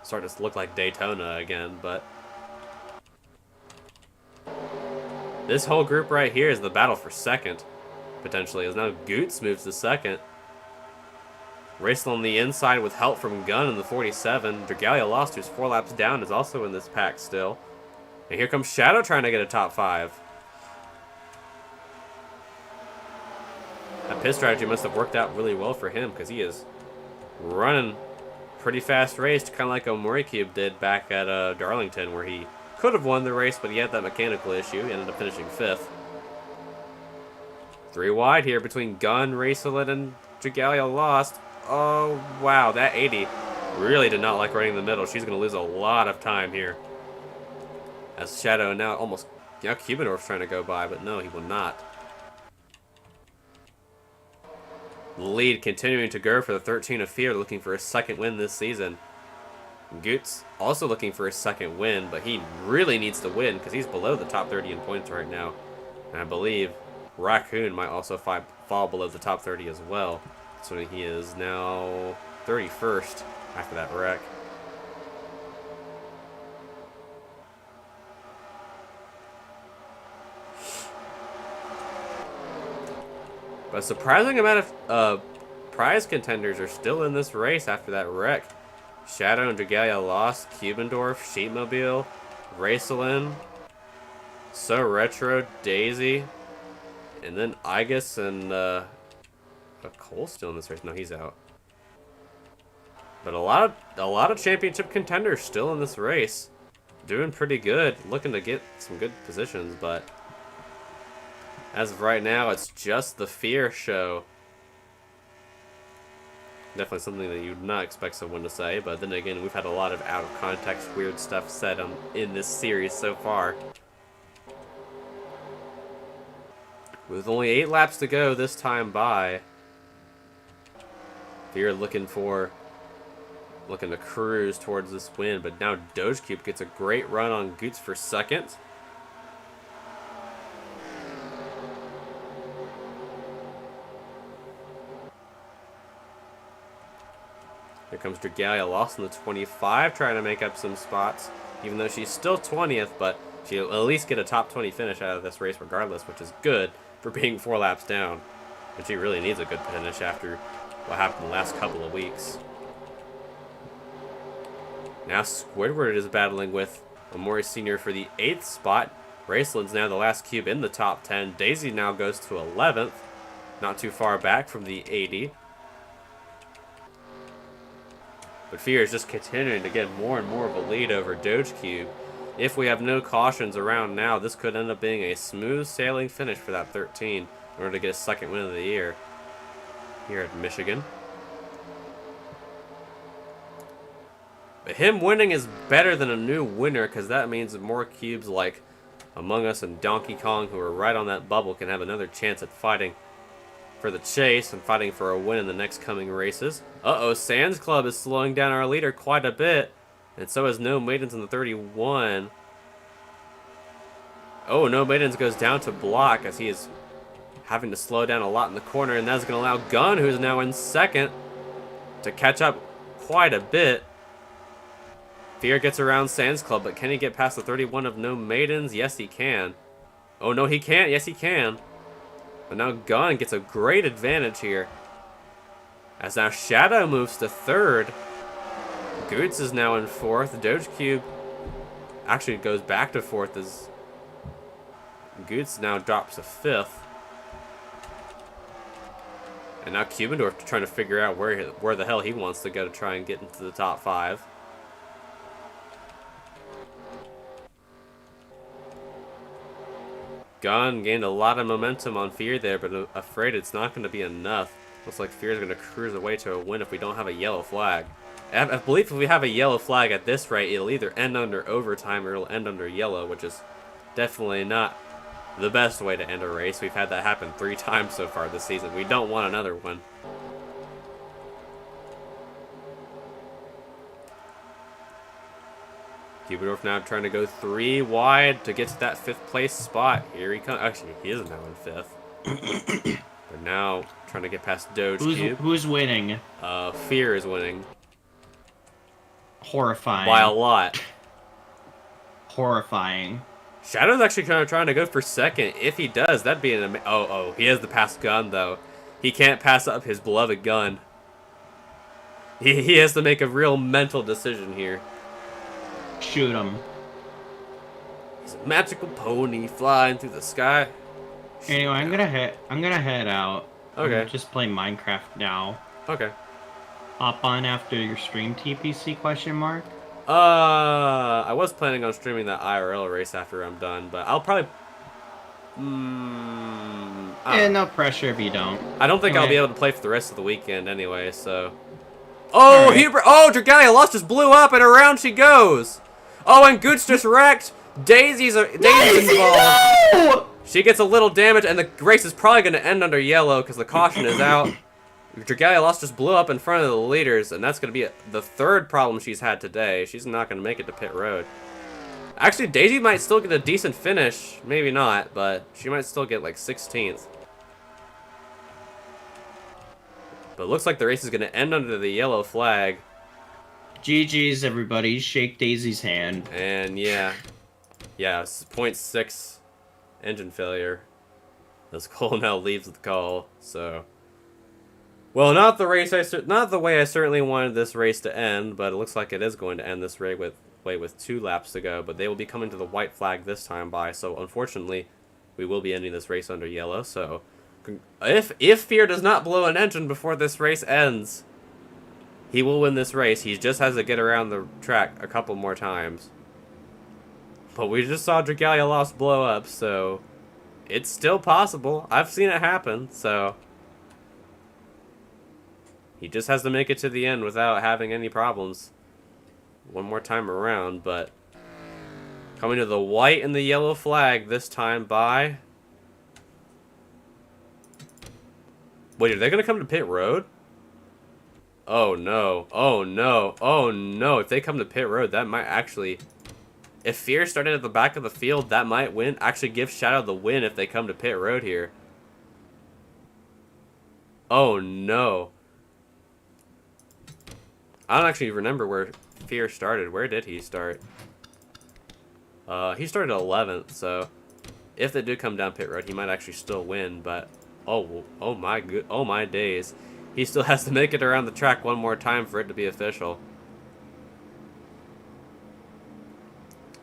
Starting to look like Daytona again, but this whole group right here is the battle for second. Potentially, as now Goots moves to second. Racing on the inside with help from Gunn in the 47. Dragalia Lost, who's 4 laps down, is also in this pack still. And here comes Shadow trying to get a top 5. That pit strategy must have worked out really well for him, because he is running pretty fast race, kind of like Omori Cube did back at Darlington, where he could have won the race, but he had that mechanical issue. He ended up finishing 5th. 3 wide here between Gunn, Raceland, and Dragalia Lost. Oh, wow, that 80 really did not like running in the middle. She's going to lose a lot of time here. As Shadow now almost, Cubendorf's trying to go by, but no, he will not. The lead continuing to go for the 13 of Fear, looking for a second win this season. Goots also looking for a second win, but he really needs to win because he's below the top 30 in points right now. And I believe Raccoon might also fall below the top 30 as well. So he is now 31st after that wreck. But a surprising amount of prize contenders are still in this race after that wreck. Shadow and Dragalia Lost, Cubendorf, Sheepmobile, Raceland, So Retro, Daisy, and then Igus and Cole's still in this race. No, he's out. But a lot of championship contenders still in this race, doing pretty good, looking to get some good positions. But as of right now, it's just the Fear show. Definitely something that you'd not expect someone to say, but then again, we've had a lot of out-of-context weird stuff said in this series so far. With only 8 laps to go this time by, Fear looking to cruise towards this win, but now Dogecube gets a great run on Goots for second. Here comes Dragalia Lost in the 25, trying to make up some spots, even though she's still 20th, but she'll at least get a top 20 finish out of this race regardless, which is good for being 4 laps down. Which he really needs a good finish after what happened the last couple of weeks. Now Squidward is battling with Omori Sr. for the 8th spot. Raceland's now the last cube in the top 10. Daisy now goes to 11th. Not too far back from the 80. But Fear is just continuing to get more and more of a lead over Doge Cube. If we have no cautions around now, this could end up being a smooth sailing finish for that 13 in order to get a second win of the year here at Michigan. But him winning is better than a new winner because that means that more cubes like Among Us and Donkey Kong, who are right on that bubble, can have another chance at fighting for the chase and fighting for a win in the next coming races. Uh-oh, Sands Club is slowing down our leader quite a bit. And so is No Maidens in the 31. Oh, No Maidens goes down to block as he is having to slow down a lot in the corner. And that's going to allow Gunn, who is now in second, to catch up quite a bit. Fear gets around Sands Club, but can he get past the 31 of No Maidens? Yes, he can. Oh, no, he can't. Yes, he can. But now Gunn gets a great advantage here. As now Shadow moves to 3rd. Goots is now in 4th. Doge Cube actually goes back to 4th as Goots now drops to 5th. And now Cubendorf trying to figure out where the hell he wants to go to try and get into the top 5. Gunn gained a lot of momentum on Fear there, but afraid it's not going to be enough. Looks like Fear is going to cruise away to a win if we don't have a yellow flag. I believe if we have a yellow flag at this rate, it'll either end under overtime or it'll end under yellow, which is definitely not the best way to end a race. We've had that happen 3 times so far this season. We don't want another one. Cubendorf now trying to go 3 wide to get to that 5th place spot. Here he comes. Actually, he is now in 5th. But now trying to get past Doge Cube. Who's winning? Fear is winning. Horrifying. By a lot. Horrifying. Shadow's actually kind of trying to go for 2nd. If he does, that'd be an oh, he has the pass Gun, though. He can't pass up his beloved Gun. He has to make a real mental decision here. Shoot him. He's a magical pony flying through the sky. Anyway, I'm gonna head out. Okay. I'm just play Minecraft now. Okay. Hop on after your stream TPC question mark? I was planning on streaming that IRL race after I'm done, but I'll probably... No pressure if you don't. I don't think Okay. I'll be able to play for the rest of the weekend anyway, so... Oh, right. Dragalia Lost just blew up, and around she goes! Oh, and Goots just wrecked! Daisy's involved! No! She gets a little damage, and the race is probably going to end under yellow because the caution is out. Dragalia Lost just blew up in front of the leaders, and that's going to be the 3rd problem she's had today. She's not going to make it to pit road. Actually, Daisy might still get a decent finish. Maybe not, but she might still get like 16th. But it looks like the race is going to end under the yellow flag. GG's, everybody. Shake Daisy's hand. And yeah, 0.6 engine failure. As Cole now leaves the call, so... Well, not the way I certainly wanted this race to end, but it looks like it is going to end this race with 2 laps to go. But they will be coming to the white flag this time by, so unfortunately, we will be ending this race under yellow. So, if Fear does not blow an engine before this race ends, he will win this race. He just has to get around the track a couple more times. But we just saw Dragalia Lost blow up, so it's still possible. I've seen it happen, so... He just has to make it to the end without having any problems one more time around, but coming to the white and the yellow flag this time by... Wait, are they going to come to pit road? Oh no, oh no, oh no. If they come to pit road, that might actually... If Fear started at the back of the field, that might actually give Shadow the win if they come to pit road here. Oh no. I don't actually remember where Fear started. Where did he start? He started 11th, so if they do come down pit road, he might actually still win, but Oh my days. He still has to make it around the track one more time for it to be official.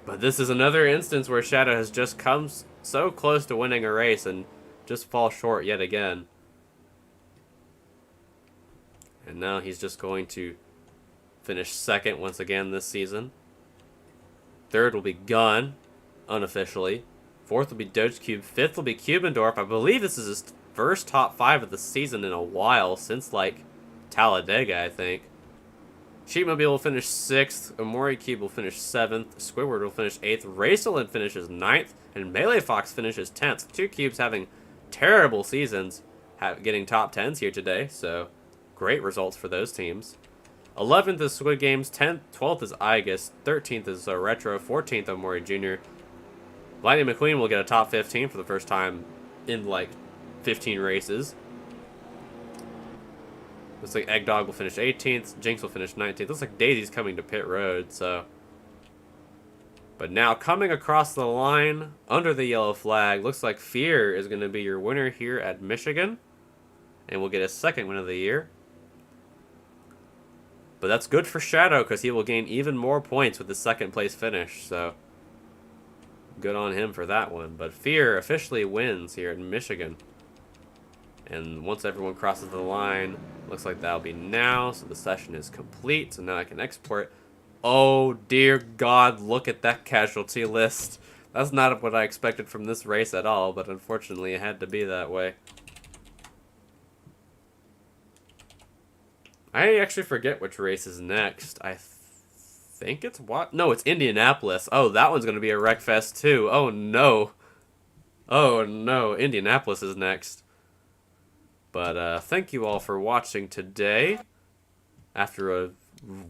But this is another instance where Shadow has just come so close to winning a race and just fall short yet again. And now he's just going to finish second once again this season. Third will be Gunn, unofficially. Fourth will be Dogecube. Fifth will be Cubendorf. I believe this is his first top 5 of the season in a while, since, like, Talladega, I think. Sheepmobile will finish 6th. Omori Cube will finish 7th. Squidward will finish 8th. Raceland finishes 9th. And Melee Fox finishes 10th. 2 cubes having terrible seasons, getting top 10s here today, so great results for those teams. 11th is Squid Games, 12th is Igus, 13th is Retro, 14th Omori Jr. Lightning McQueen will get a top 15 for the first time in like 15 races. Looks like Eggdog will finish 18th, Jinx will finish 19th. Looks like Daisy's coming to pit road, so. But now coming across the line under the yellow flag, looks like Fear is going to be your winner here at Michigan. And will get his second win of the year. But that's good for Shadow because he will gain even more points with the second place finish. So good on him for that one. But Fear officially wins here in Michigan. And once everyone crosses the line, looks like that'll be now. So the session is complete. So now I can export. Oh dear God, look at that casualty list. That's not what I expected from this race at all, but unfortunately it had to be that way. I actually forget which race is next. I think it's what? No, it's Indianapolis. Oh, that one's going to be a Wreckfest too. Oh no. Oh no, Indianapolis is next. But thank you all for watching today. After a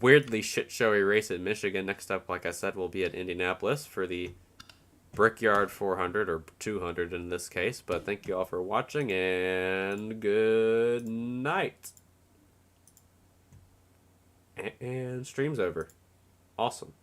weirdly shit-showy race at Michigan, next up, like I said, we'll be at Indianapolis for the Brickyard 400, or 200 in this case. But thank you all for watching, and good night. And stream's over. Awesome.